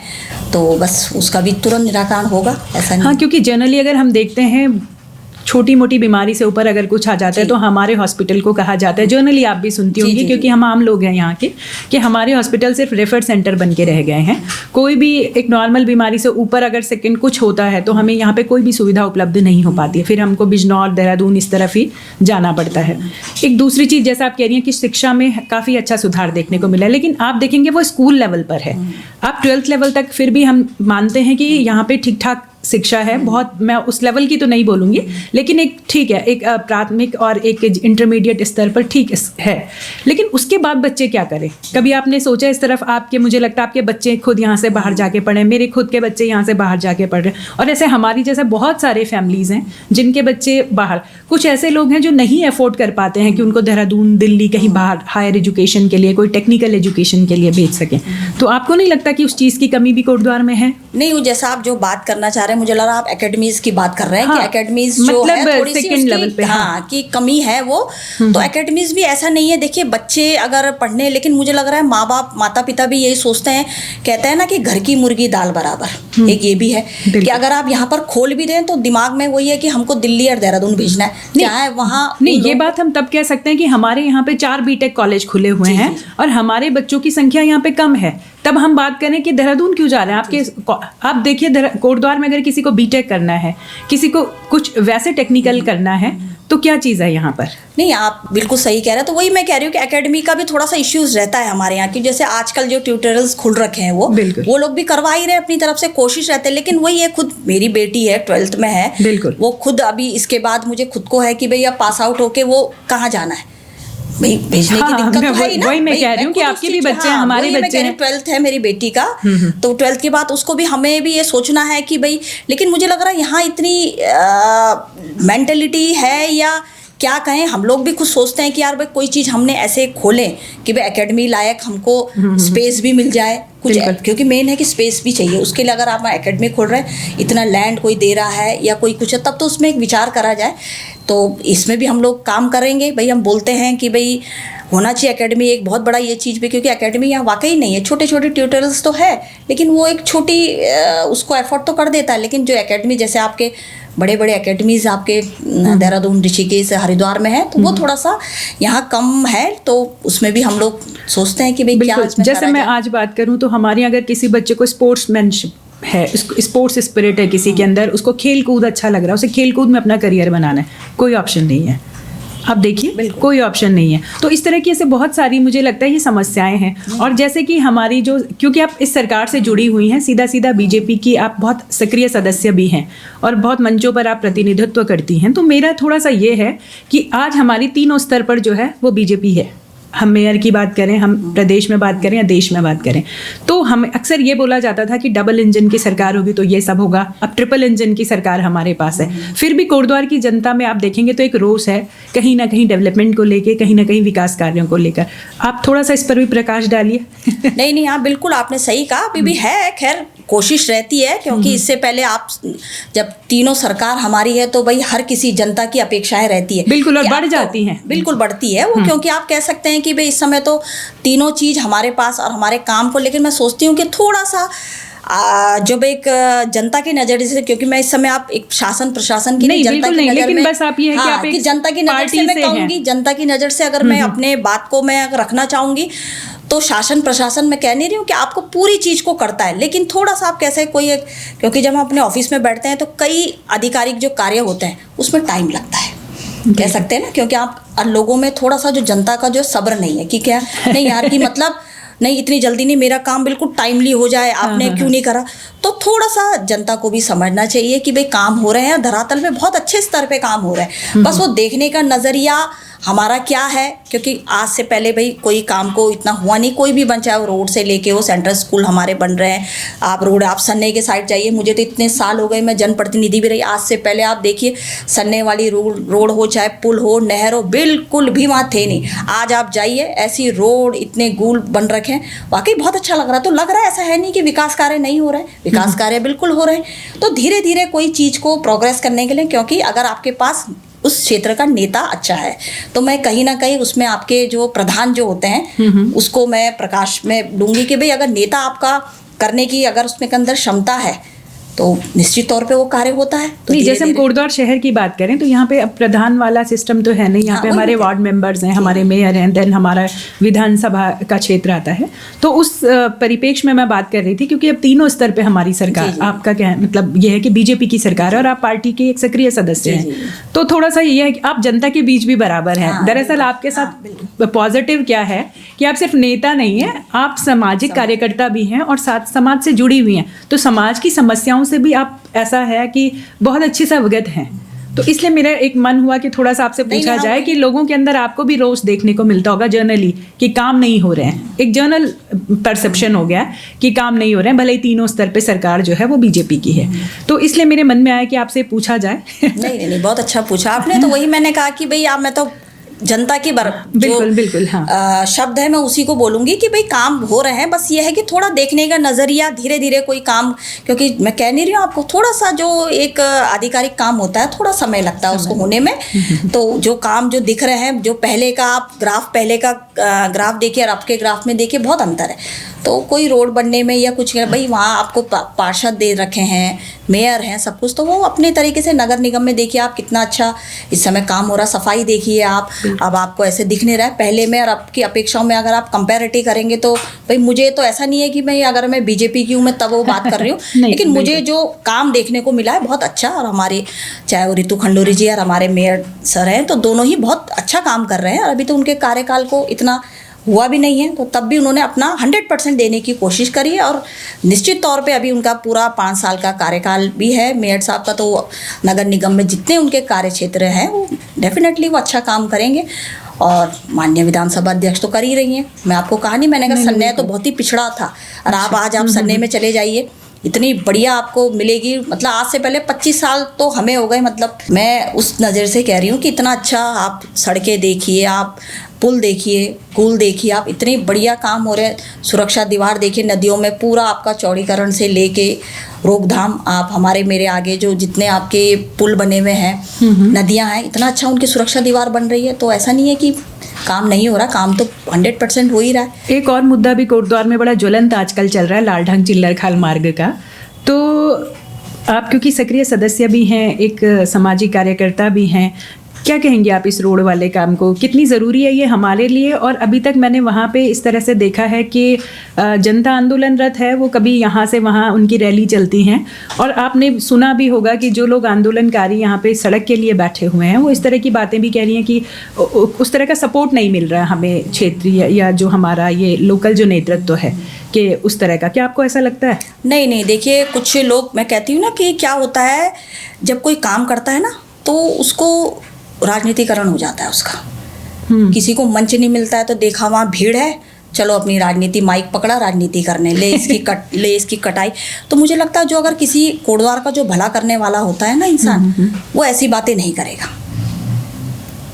तो बस उसका भी तुरंत निराकरण होगा, ऐसा नहीं। हाँ, क्योंकि जनरली अगर हम देखते हैं छोटी मोटी बीमारी से ऊपर अगर कुछ आ जाता है तो हमारे हॉस्पिटल को कहा जाता है, जनरली आप भी सुनती होंगी क्योंकि हम आम लोग हैं यहाँ के, कि हमारे हॉस्पिटल सिर्फ रेफर सेंटर बन के रह गए हैं। कोई भी एक नॉर्मल बीमारी से ऊपर अगर सेकंड कुछ होता है तो हमें यहाँ पे कोई भी सुविधा उपलब्ध नहीं हो पाती है, फिर हमको बिजनौर, देहरादून इस तरफ ही जाना पड़ता है। एक दूसरी चीज़ जैसा आप कह रही हैं कि शिक्षा में काफ़ी अच्छा सुधार देखने को मिला है, लेकिन आप देखेंगे वो स्कूल लेवल पर है। आप 12th लेवल तक फिर भी हम मानते हैं कि यहाँ पे ठीक ठाक शिक्षा है, बहुत, मैं उस लेवल की तो नहीं बोलूँगी, लेकिन एक ठीक है, एक प्राथमिक और एक इंटरमीडिएट स्तर पर ठीक है। लेकिन उसके बाद बच्चे क्या करें? कभी आपने सोचा इस तरफ? आपके, मुझे लगता है आपके बच्चे खुद यहाँ से बाहर जाके पढ़े, मेरे खुद के बच्चे यहाँ से बाहर जाके पढ़ रहे हैं, और ऐसे हमारी जैसे बहुत सारे फैमिलीज़ हैं जिनके बच्चे बाहर, कुछ ऐसे लोग हैं जो नहीं अफोर्ड कर पाते हैं कि उनको देहरादून, दिल्ली, कहीं बाहर हायर एजुकेशन के लिए, कोई टेक्निकल एजुकेशन के लिए भेज सकें। तो आपको नहीं लगता कि उस चीज़ की कमी भी कोटद्वार में है? नहीं, वो जैसा आप जो बात करना चाह रहे हैं, मुझे लग रहा है आप एकेडमीज की बात कर रहे हैं। कि एकेडमीज जो मतलब है थोड़ी सी सेकंड लेवल पे, की कमी है वो। तो एकेडमीज भी ऐसा नहीं है, देखिए बच्चे अगर पढ़ने, लेकिन मुझे लग रहा है माँ बाप, माता पिता भी यही सोचते हैं, कहते हैं ना कि घर की मुर्गी दाल बराबर, एक ये भी है कि अगर आप यहाँ पर खोल भी दें तो दिमाग में वही है कि हमको दिल्ली और देहरादून भेजना है, चाहे वहाँ नहीं। ये बात हम तब कह सकते हैं कि हमारे यहाँ पे 4 बीटेक कॉलेज खुले हुए हैं और हमारे बच्चों की संख्या यहाँ पे कम है, तब हम बात करें कि देहरादून क्यों जा रहे हैं आपके। आप देखिए कोटद्वार में अगर किसी को बीटेक करना है, किसी को कुछ वैसे टेक्निकल करना है, तो क्या चीज़ है यहाँ पर? नहीं, आप बिल्कुल सही कह रहे हैं। तो वही मैं कह रही हूँ कि एकेडमी का भी थोड़ा सा इश्यूज रहता है हमारे यहाँ की। जैसे आजकल जो ट्यूटोरियल्स खुल रखे हैं वो लोग भी करवा ही रहे, अपनी तरफ से कोशिश रहते हैं, लेकिन वही है, खुद मेरी बेटी है 12th में है, बिल्कुल वो खुद अभी इसके बाद मुझे खुद को है कि भाई अब पास आउट होके वो कहाँ जाना है, भाई भेजने की दिक्कत तो है ही ना। वही मैं कह रही हूँ कि आपके भी बच्चे हैं, हमारे बच्चे हैं। 12th है मेरी बेटी का, तो 12th के बाद उसको भी, हमें भी ये सोचना है कि भाई, लेकिन मुझे लग रहा है यहाँ इतनी मेंटलिटी है, या क्या कहें, हम लोग भी खुद सोचते हैं कि यार भाई कोई चीज़ हमने ऐसे खोलें कि भाई एकेडमी लायक हमको स्पेस भी मिल जाए कुछ, क्योंकि मेन है कि स्पेस भी चाहिए उसके लिए। अगर आप एकेडमी खोल रहे हैं, इतना लैंड कोई दे रहा है या कोई कुछ है, तब तो उसमें एक विचार करा जाए। तो इसमें भी हम लोग काम करेंगे भाई। हम बोलते हैं कि भाई होना चाहिए एकेडमी, एक बहुत बड़ा ये चीज़ भी, क्योंकि एकेडमी यहाँ वाकई नहीं है। छोटे छोटे ट्यूटोरियल्स तो है, लेकिन वो एक छोटी उसको एफर्ट तो कर देता है, लेकिन जो एकेडमी जैसे आपके बड़े बड़े एकेडमीज़ आपके देहरादून, ऋषिकेश, हरिद्वार में है, तो वो थोड़ा सा यहाँ कम है। तो उसमें भी हम लोग सोचते हैं कि भाई क्या इसमें जैसे मैं आज बात करूँ तो हमारे अगर किसी बच्चे को स्पोर्ट्समैनशिप है, स्पोर्ट्स स्पिरिट है किसी के अंदर, उसको खेल कूद अच्छा लग रहा है, उसे खेल कूद में अपना करियर बनाना है, कोई ऑप्शन नहीं है। आप देखिए कोई ऑप्शन नहीं है। तो इस तरह की ऐसे बहुत सारी, मुझे लगता है ये समस्याएं हैं। और जैसे कि हमारी जो, क्योंकि आप इस सरकार से जुड़ी हुई हैं, सीधा सीधा बीजेपी की आप बहुत सक्रिय सदस्य भी हैं और बहुत मंचों पर आप प्रतिनिधित्व करती हैं, तो मेरा थोड़ा सा ये है कि आज हमारी तीनों स्तर पर जो है वो बीजेपी है। हम मेयर की बात करें, हम प्रदेश में बात करें या देश में बात करें, तो हम अक्सर ये बोला जाता था कि डबल इंजन की सरकार होगी तो ये सब होगा। अब ट्रिपल इंजन की सरकार हमारे पास है। फिर भी कोटद्वार की जनता में आप देखेंगे तो एक रोष है, कहीं ना कहीं डेवलपमेंट को लेके, कहीं ना कहीं विकास कार्यों को लेकर। आप थोड़ा सा इस पर भी प्रकाश डालिए। नहीं, हाँ बिल्कुल आपने सही कहा। अभी भी है, खैर कोशिश रहती है, क्योंकि इससे पहले आप जब तीनों सरकार हमारी है तो भाई हर किसी जनता की अपेक्षाएं रहती है, बिल्कुल, और बढ़ जाती हैं, बिल्कुल बढ़ती है वो, क्योंकि आप कह सकते हैं कि भाई इस समय तो तीनों चीज़ हमारे पास और हमारे काम को, लेकिन मैं सोचती हूँ कि थोड़ा सा जब एक जनता की नज़र से, क्योंकि मैं इस समय आप एक शासन प्रशासन की नहीं, जनता की नज़र में, बस आप ये है कि आप एक जनता की नज़र से मैं कहूँगी, जनता की नज़र से अगर मैं अपने बात को मैं रखना चाहूँगी, तो शासन प्रशासन मैं कह नहीं रही हूँ कि आपको पूरी चीज़ को करता है, लेकिन थोड़ा सा आप कैसे कोई एक, क्योंकि जब हम अपने ऑफिस में बैठते हैं तो कई आधिकारिक जो कार्य होते हैं उसमें टाइम लगता है, कह सकते हैं ना, क्योंकि आप लोगों में थोड़ा सा जो जनता का जो सब्र नहीं है कि क्या नहीं यार कि मतलब नहीं इतनी जल्दी नहीं, मेरा काम बिल्कुल टाइमली हो जाए, आपने क्यों नहीं करा। तो थोड़ा सा जनता को भी समझना चाहिए कि भाई काम हो रहे हैं, धरातल में बहुत अच्छे स्तर पे काम हो रहा है, बस वो देखने का नज़रिया हमारा क्या है, क्योंकि आज से पहले भाई कोई काम को इतना हुआ नहीं, कोई भी बन, चाहे वो रोड से लेके वो सेंट्रल स्कूल हमारे बन रहे हैं, आप रोड, आप सन्ने के साइड जाइए, मुझे तो इतने साल हो गए, मैं जनप्रतिनिधि भी रही, आज से पहले आप देखिए सन्ने वाली रोड हो, चाहे पुल हो, नहर हो, बिल्कुल भी वहाँ थे नहीं। आज आप जाइए, ऐसी रोड, इतने गुल बन रखे हैं, वाकई बहुत अच्छा लग रहा है। तो लग रहा है ऐसा है नहीं कि विकास कार्य नहीं हो रहे हैं, विकास कार्य बिल्कुल हो रहे हैं। तो धीरे धीरे कोई चीज़ को प्रोग्रेस करने के लिए, क्योंकि अगर आपके पास उस क्षेत्र का नेता अच्छा है, तो मैं कहीं ना कहीं उसमें आपके जो प्रधान जो होते हैं उसको मैं प्रकाश में लूँगी कि भाई अगर नेता आपका करने की, अगर उसमें के अंदर क्षमता है, तो निश्चित तौर पे वो कार्य होता है। तो नहीं, जैसे हम धीरे-धीरे- कोटद्वार शहर की बात करें तो यहाँ पे अब प्रधान वाला सिस्टम तो है नहीं। यहाँ पे हाँ, हमारे वही वार्ड मेंबर्स हैं, हमारे मेयर हैं, देन हमारा विधानसभा का क्षेत्र आता है। तो उस परिप्रेक्ष्य में मैं बात कर रही थी, क्योंकि अब तीनों स्तर पे हमारी सरकार, जी। आपका क्या है, मतलब ये है कि बीजेपी की सरकार है और आप पार्टी के एक सक्रिय सदस्य जी, हैं। जी। तो थोड़ा सा ये है कि आप जनता के बीच भी बराबर हैं। हाँ, दरअसल आपके साथ पॉजिटिव क्या है कि आप सिर्फ नेता नहीं है, आप सामाजिक कार्यकर्ता भी हैं और साथ समाज से जुड़ी हुई हैं। तो समाज की समस्याओं से भी आप, ऐसा है कि बहुत अच्छे से अवगत हैं। तो इसलिए मेरा एक मन हुआ कि थोड़ा सा आपसे पूछा नहीं, जाए कि लोगों के अंदर आपको भी रोष देखने को मिलता होगा जर्नली कि काम नहीं हो रहे हैं। एक जर्नल परसेप्शन हो गया है कि काम नहीं हो रहे हैं, भले ही तीनों स्तर पे सरकार जो है वो बीजेपी की है। तो इसलिए मेरे मन में आया कि आपसे पूछा जाए। नहीं, बहुत अच्छा पूछा आपने। तो वही मैंने कहा कि भाई आप, मैं तो जनता की बिल्कुल, हाँ। शब्द है मैं उसी को बोलूंगी कि भाई काम हो रहे हैं, बस ये है कि थोड़ा देखने का नजरिया धीरे धीरे कोई काम, क्योंकि मैं कह नहीं रही हूँ आपको, थोड़ा सा जो एक आधिकारिक काम होता है थोड़ा समय लगता है उसको होने में। तो जो काम जो दिख रहे हैं, जो पहले का आप पहले का ग्राफ देखिए और आपके ग्राफ में देखिए, बहुत अंतर है। तो कोई रोड बनने में या कुछ, भाई वहाँ आपको पार्षद दे रखे हैं, मेयर हैं, सब कुछ, तो वो अपने तरीके से नगर निगम में देखिए आप कितना अच्छा इस समय काम हो रहा। सफाई देखिए आप, अब आपको ऐसे दिख नहीं रहा है पहले में और अब की अपेक्षाओं में। अगर आप कंपैरेटिव करेंगे तो भाई मुझे तो ऐसा नहीं है कि मैं, अगर मैं बीजेपी की हूँ मैं तब वो बात कर रही हूँ लेकिन मुझे जो काम देखने को मिला है बहुत अच्छा। और हमारे चाहे वो रितु खंडूरी जी और हमारे मेयर सर हैं, तो दोनों ही बहुत अच्छा काम कर रहे हैं। और अभी तो उनके कार्यकाल को इतना हुआ भी नहीं है, तो तब भी उन्होंने अपना 100% देने की कोशिश करी है। और निश्चित तौर पे अभी उनका पूरा 5 साल का कार्यकाल भी है मेयर साहब का। तो नगर निगम में जितने उनके कार्य क्षेत्र हैं वो डेफिनेटली वो अच्छा काम करेंगे। और माननीय विधानसभा अध्यक्ष तो कर ही रही हैं। मैं आपको कहा नहीं, मैंने कहा सन्ने तो बहुत ही पिछड़ा था और आप सन्ने में चले जाइए, इतनी बढ़िया आपको मिलेगी। मतलब आज से पहले 25 साल तो हमें हो गए। मतलब मैं उस नज़र से कह रही हूँ कि इतना अच्छा आप सड़कें देखिए, आप पुल देखिए, पुल देखिए, आप इतने बढ़िया काम हो रहे हैं। सुरक्षा दीवार देखिए, नदियों में पूरा आपका चौड़ीकरण से लेके रोकथाम, आप हमारे मेरे आगे जो जितने आपके पुल बने हुए हैं, नदियाँ हैं, इतना अच्छा उनकी सुरक्षा दीवार बन रही है। तो ऐसा नहीं है कि काम नहीं हो रहा, काम तो 100% हो ही रहा है। एक और मुद्दा भी कोटद्वार में बड़ा ज्वलंत आजकल चल रहा है, लालढंग चिल्लरखाल मार्ग का। तो आप क्योंकि सक्रिय सदस्य भी हैं, एक सामाजिक कार्यकर्ता भी हैं, क्या कहेंगे आप इस रोड वाले काम को? कितनी ज़रूरी है ये हमारे लिए? और अभी तक मैंने वहाँ पे इस तरह से देखा है कि जनता आंदोलनरत है, वो कभी यहाँ से वहाँ उनकी रैली चलती हैं। और आपने सुना भी होगा कि जो लोग आंदोलनकारी यहाँ पे सड़क के लिए बैठे हुए हैं वो इस तरह की बातें भी कह रही हैं कि उस तरह का सपोर्ट नहीं मिल रहा है हमें क्षेत्रीय या जो हमारा ये लोकल जो नेतृत्व है कि उस तरह का। क्या आपको ऐसा लगता है? नहीं, देखिए कुछ लोग, मैं कहती हूँ ना कि क्या होता है जब कोई काम करता है ना तो उसको राजनीतिकरण हो जाता है उसका। किसी को मंच नहीं मिलता है तो देखा वहाँ भीड़ है, चलो अपनी राजनीति, माइक पकड़ा राजनीति करने, ले इसकी कटाई। तो मुझे लगता है जो अगर किसी कोटद्वार का जो भला करने वाला होता है ना इंसान, वो ऐसी बातें नहीं करेगा,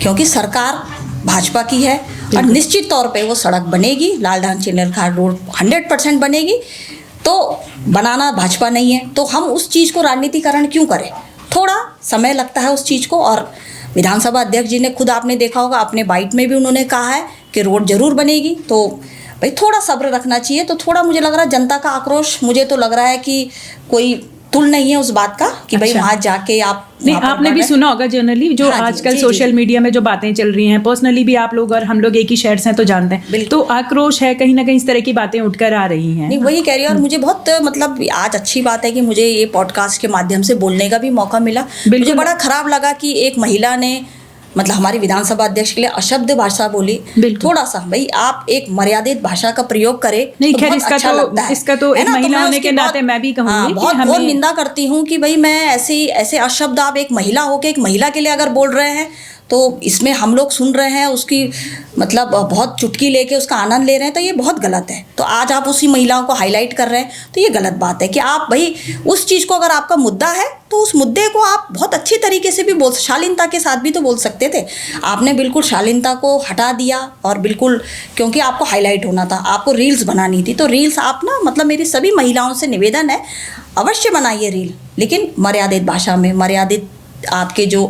क्योंकि सरकार भाजपा की है और निश्चित तौर पे वो सड़क बनेगी, लालढंग चिल्लरखाल रोड 100% बनेगी। तो बनाना भाजपा नहीं है तो हम उस चीज़ को राजनीतिकरण क्यों करें? थोड़ा समय लगता है उस चीज़ को। और विधानसभा अध्यक्ष जी ने खुद, आपने देखा होगा अपने बाइट में भी उन्होंने कहा है कि रोड जरूर बनेगी। तो भाई थोड़ा सब्र रखना चाहिए। तो थोड़ा मुझे लग रहा है जनता का आक्रोश, मुझे तो लग रहा है कि कोई तुल नहीं है उस बात का कि भाई वहाँ जाके आप नहीं, आपने भी सुना होगा जनरली जो आजकल सोशल मीडिया में जो बातें चल रही हैं, पर्सनली भी आप लोग और हम लोग एक ही शहर से हैं तो जानते हैं। तो आक्रोश है, कहीं ना कहीं इस तरह की बातें उठकर आ रही हैं। नहीं, वही कह रही हूँ। और मुझे बहुत मतलब आज अच्छी बात है कि मुझे ये पॉडकास्ट के माध्यम से बोलने का भी मौका मिला। मुझे बड़ा खराब लगा कि एक महिला ने मतलब हमारी विधानसभा अध्यक्ष के लिए अशब्द भाषा बोली। थोड़ा सा भाई आप एक मर्यादित भाषा का प्रयोग करें। नहीं, खैर इसका तो एक महिला होने के नाते मैं भी कहूँगी बहुत निंदा करती हूँ कि भाई मैं ऐसे अशब्द, आप एक महिला होके एक महिला के लिए अगर बोल रहे हैं तो इसमें हम लोग सुन रहे हैं उसकी मतलब बहुत चुटकी लेके उसका आनंद ले रहे हैं, तो ये बहुत गलत है। तो आज आप उसी महिलाओं को हाईलाइट कर रहे हैं तो ये गलत बात है कि आप भाई उस चीज़ को, अगर आपका मुद्दा है तो उस मुद्दे को आप बहुत अच्छी तरीके से भी बोल, शालीनता के साथ भी तो बोल सकते थे। आपने बिल्कुल शालीनता को हटा दिया और बिल्कुल, क्योंकि आपको हाईलाइट होना था, आपको रील्स बनानी थी। तो रील्स आप ना, मतलब मेरी सभी महिलाओं से निवेदन है, अवश्य बनाइए रील, लेकिन मर्यादित भाषा में, मर्यादित आपके जो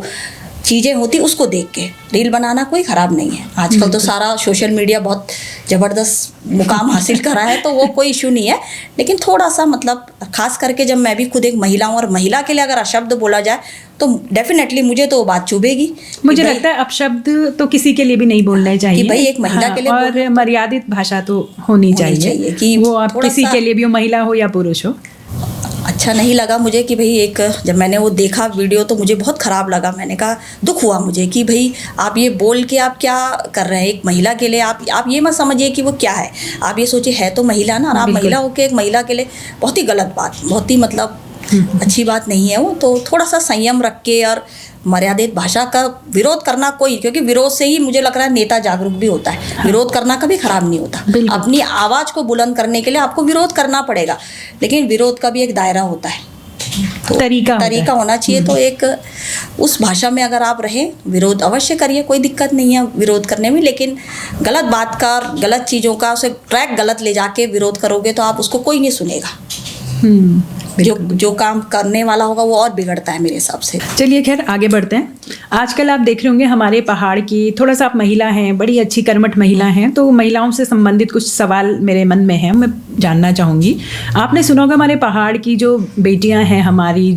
चीज़ें होती उसको देख के रील बनाना कोई ख़राब नहीं है। आजकल तो सारा सोशल मीडिया बहुत ज़बरदस्त मुकाम हासिल करा है, तो वो कोई इशू नहीं है। लेकिन थोड़ा सा मतलब खास करके जब मैं भी खुद एक महिला हूँ और महिला के लिए अगर अशब्द बोला जाए तो डेफिनेटली मुझे तो वो बात चुभेगी। मुझे लगता है अपशब्द तो किसी के लिए भी नहीं बोलना चाहिए कि भाई एक महिला के लिए और मर्यादित भाषा तो होनी चाहिए कि वो आप किसी के लिए भी हो, महिला हो या पुरुष हो। अच्छा नहीं लगा मुझे कि भाई एक जब मैंने वो देखा वीडियो तो मुझे बहुत ख़राब लगा। मैंने कहा दुख हुआ मुझे कि भाई आप ये बोल के आप क्या कर रहे हैं एक महिला के लिए। आप ये मत समझिए कि वो क्या है, आप ये सोचिए है तो महिला ना, और आप महिला होकर एक महिला के लिए बहुत ही गलत बात, बहुत ही मतलब अच्छी बात नहीं है वो। तो थोड़ा सा संयम रख के और मर्यादित भाषा का विरोध करना कोई, क्योंकि विरोध से ही मुझे लग रहा है नेता जागरूक भी होता है। हाँ। विरोध करना कभी खराब नहीं होता। अपनी आवाज़ को बुलंद करने के लिए आपको विरोध करना पड़ेगा, लेकिन विरोध का भी एक दायरा होता है, तो तरीका होना चाहिए। तो एक उस भाषा में अगर आप रहें, विरोध अवश्य करिए, कोई दिक्कत नहीं है विरोध करने में, लेकिन गलत बात का, गलत चीज़ों का, उसे ट्रैक गलत ले जाके विरोध करोगे तो आप उसको कोई नहीं सुनेगा। जो काम करने वाला होगा वो और बिगड़ता है मेरे हिसाब से। चलिए खैर आगे बढ़ते हैं। आजकल आप देख रहे होंगे हमारे पहाड़ की, थोड़ा सा आप महिला हैं, बड़ी अच्छी कर्मठ महिला हैं, तो महिलाओं से संबंधित कुछ सवाल मेरे मन में हैं, मैं जानना चाहूँगी। आपने सुना होगा हमारे पहाड़ की जो बेटियां हैं हमारी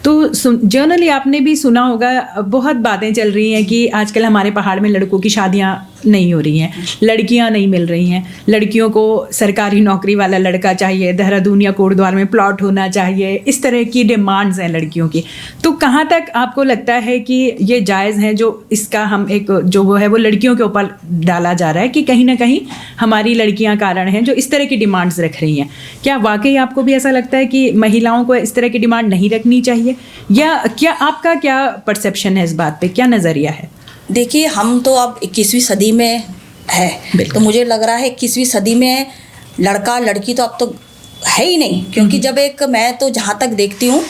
तो जनरली आपने भी सुना होगा, बहुत बातें चल रही हैं कि आजकल हमारे पहाड़ में लड़कों की शादियाँ नहीं हो रही हैं, लड़कियां नहीं मिल रही हैं, लड़कियों को सरकारी नौकरी वाला लड़का चाहिए, देहरादून या कोटद्वार में प्लॉट होना चाहिए, इस तरह की डिमांड्स हैं लड़कियों की। तो कहाँ तक आपको लगता है कि ये जायज़ है जो इसका हम एक जो वो है वो लड़कियों के ऊपर डाला जा रहा है कि कहीं ना कहीं हमारी लड़कियां कारण हैं जो इस तरह की डिमांड्स रख रही हैं? क्या वाकई आपको भी ऐसा लगता है कि महिलाओं को इस तरह की डिमांड नहीं रखनी चाहिए, या क्या आपका क्या परसेप्शन है इस बात पे, क्या नज़रिया है? देखिए, हम तो अब 21वीं सदी में है, तो मुझे लग रहा है 21वीं सदी में लड़का लड़की तो अब तो है ही नहीं। क्योंकि जब एक मैं तो जहाँ तक देखती हूँ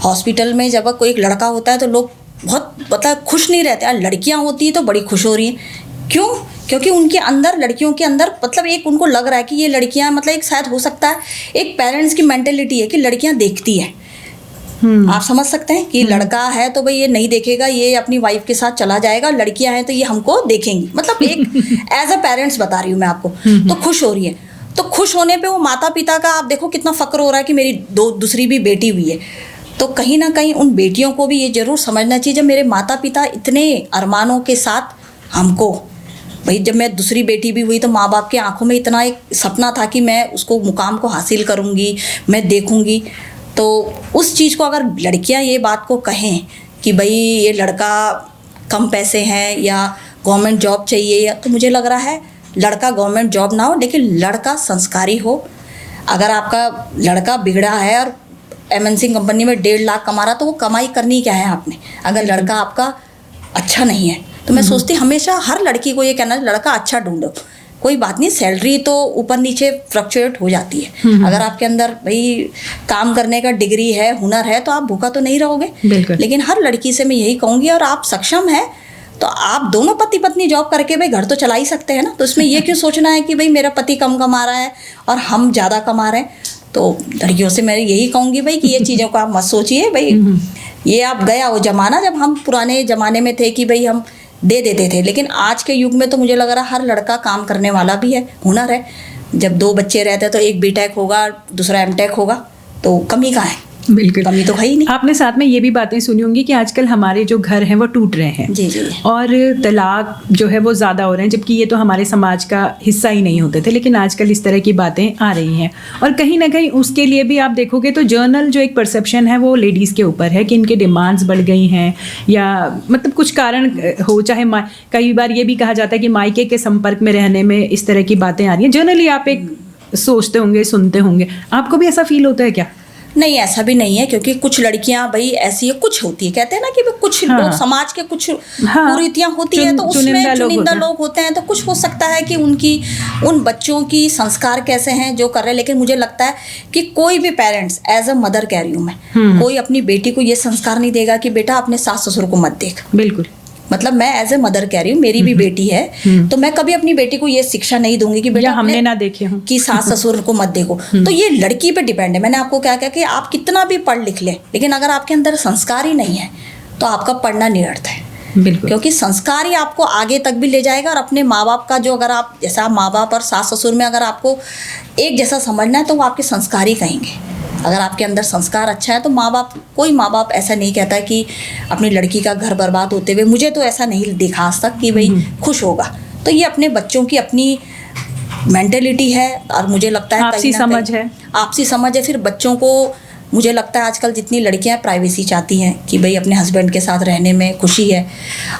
हॉस्पिटल में जब कोई एक लड़का होता है तो लोग बहुत मतलब खुश नहीं रहते, और लड़कियाँ होती हैं तो बड़ी खुश हो रही हैं। क्यों? क्योंकि उनके अंदर, लड़कियों के अंदर मतलब एक उनको लग रहा है कि ये लड़कियाँ मतलब एक शायद हो सकता है एक पेरेंट्स की मेंटेलिटी है कि लड़कियाँ देखती हैं। आप समझ सकते हैं कि लड़का है तो भाई ये नहीं देखेगा, ये अपनी वाइफ के साथ चला जाएगा, लड़कियां हैं तो ये हमको देखेंगी, मतलब एक एज अ पेरेंट्स बता रही हूँ मैं आपको। तो खुश हो रही है, तो खुश होने पे वो माता पिता का आप देखो कितना फ़क्र हो रहा है कि मेरी दूसरी भी बेटी हुई है। तो कहीं ना कहीं उन बेटियों को भी ये ज़रूर समझना चाहिए, जब मेरे माता पिता इतने अरमानों के साथ हमको, भाई जब मैं दूसरी बेटी भी हुई तो माँ बाप के आंखों में इतना एक सपना था कि मैं उसको मुकाम को हासिल करूँगी, मैं देखूँगी। तो उस चीज़ को अगर लड़कियां ये बात को कहें कि भाई ये लड़का कम पैसे हैं या गवर्नमेंट जॉब चाहिए, तो मुझे लग रहा है लड़का गवर्नमेंट जॉब ना हो लेकिन लड़का संस्कारी हो। अगर आपका लड़का बिगड़ा है और MNC कंपनी में 1.5 लाख कमा रहा तो वो कमाई करनी क्या है आपने? अगर लड़का आपका अच्छा नहीं है तो मैं सोचती हमेशा हर लड़की को ये कहना है लड़का अच्छा ढूंढो। कोई बात नहीं, सैलरी तो ऊपर नीचे फ्लक्चुएट हो जाती है। अगर आपके अंदर भाई काम करने का डिग्री है, हुनर है, तो आप भूखा तो नहीं रहोगे। लेकिन हर लड़की से मैं यही कहूँगी, और आप सक्षम है तो आप दोनों पति पत्नी जॉब करके भाई घर तो चला ही सकते हैं ना। तो इसमें ये क्यों सोचना है कि भाई मेरा पति कम कमा रहा है और हम ज़्यादा कमा रहे हैं। तो लड़कियों से मैं यही कहूँगी भाई कि ये चीज़ों को आप मत सोचिए। भाई ये आप गया वो ज़माना जब हम पुराने ज़माने में थे कि भाई हम दे देते थे, लेकिन आज के युग में तो मुझे लग रहा है हर लड़का काम करने वाला भी है, हुनर है। जब 2 बच्चे रहते हैं तो एक B.Tech होगा, दूसरा M.Tech होगा, तो कमी कहाँ है? बिल्कुल, कमी तो है ही नहीं। आपने साथ में ये भी बातें सुनी होंगी कि आजकल हमारे जो घर हैं वो टूट रहे हैं। जी जी। और तलाक जो है वो ज़्यादा हो रहे हैं, जबकि ये तो हमारे समाज का हिस्सा ही नहीं होते थे, लेकिन आजकल इस तरह की बातें आ रही हैं। और कहीं ना कहीं उसके लिए भी आप देखोगे तो जर्नल जो एक परसेप्शन है वो लेडीज़ के ऊपर है कि इनके डिमांड्स बढ़ गई हैं, या मतलब कुछ कारण हो, चाहे कई बार ये भी कहा जाता है कि मायके के संपर्क में रहने में इस तरह की बातें आ रही हैं। जनरली आप एक सोचते होंगे, सुनते होंगे, आपको भी ऐसा फील होता है क्या? नहीं, ऐसा भी नहीं है, क्योंकि कुछ लड़कियां भाई ऐसी है, कुछ होती है, कहते हैं ना कि कुछ लोग समाज के कुछ कुरीतियां होती है, तो उसमें चुनिंदा लोग होते हैं, तो कुछ हो सकता है कि उन बच्चों की संस्कार कैसे हैं जो कर रहे हैं। लेकिन मुझे लगता है कि कोई भी पेरेंट्स, एज अ मदर कह रही हूँ मैं, कोई अपनी बेटी को ये संस्कार नहीं देगा कि बेटा अपने सास ससुर को मत देख। बिल्कुल, मतलब मैं एज ए मदर कह रही हूँ, मेरी भी बेटी है, तो मैं कभी अपनी बेटी को ये शिक्षा नहीं दूंगी कि बेटा हमने ना देखे हो कि सास ससुर को मत देखो। तो ये लड़की पे डिपेंड है। मैंने आपको क्या कहा कि आप कितना भी पढ़ लिख लें, लेकिन अगर आपके अंदर संस्कार ही नहीं है तो आपका पढ़ना निरर्थ है। बिल्कुल। क्योंकि संस्कार ही आपको आगे तक भी ले जाएगा। और अपने माँ बाप का जो, अगर आप जैसा माँ बाप और सास ससुर में अगर आपको एक जैसा समझना है तो वो आपके संस्कार ही कहेंगे। अगर आपके अंदर संस्कार अच्छा है तो कोई माँ बाप ऐसा नहीं कहता है कि अपनी लड़की का घर बर्बाद होते हुए, मुझे तो ऐसा नहीं देखा आज तक कि भाई खुश होगा। तो ये अपने बच्चों की अपनी मेंटेलिटी है। और मुझे लगता है आपसी समझ है, आपसी समझ है। फिर बच्चों को, मुझे लगता है आजकल जितनी लड़कियां प्राइवेसी चाहती हैं कि भाई अपने हस्बैंड के साथ रहने में खुशी है,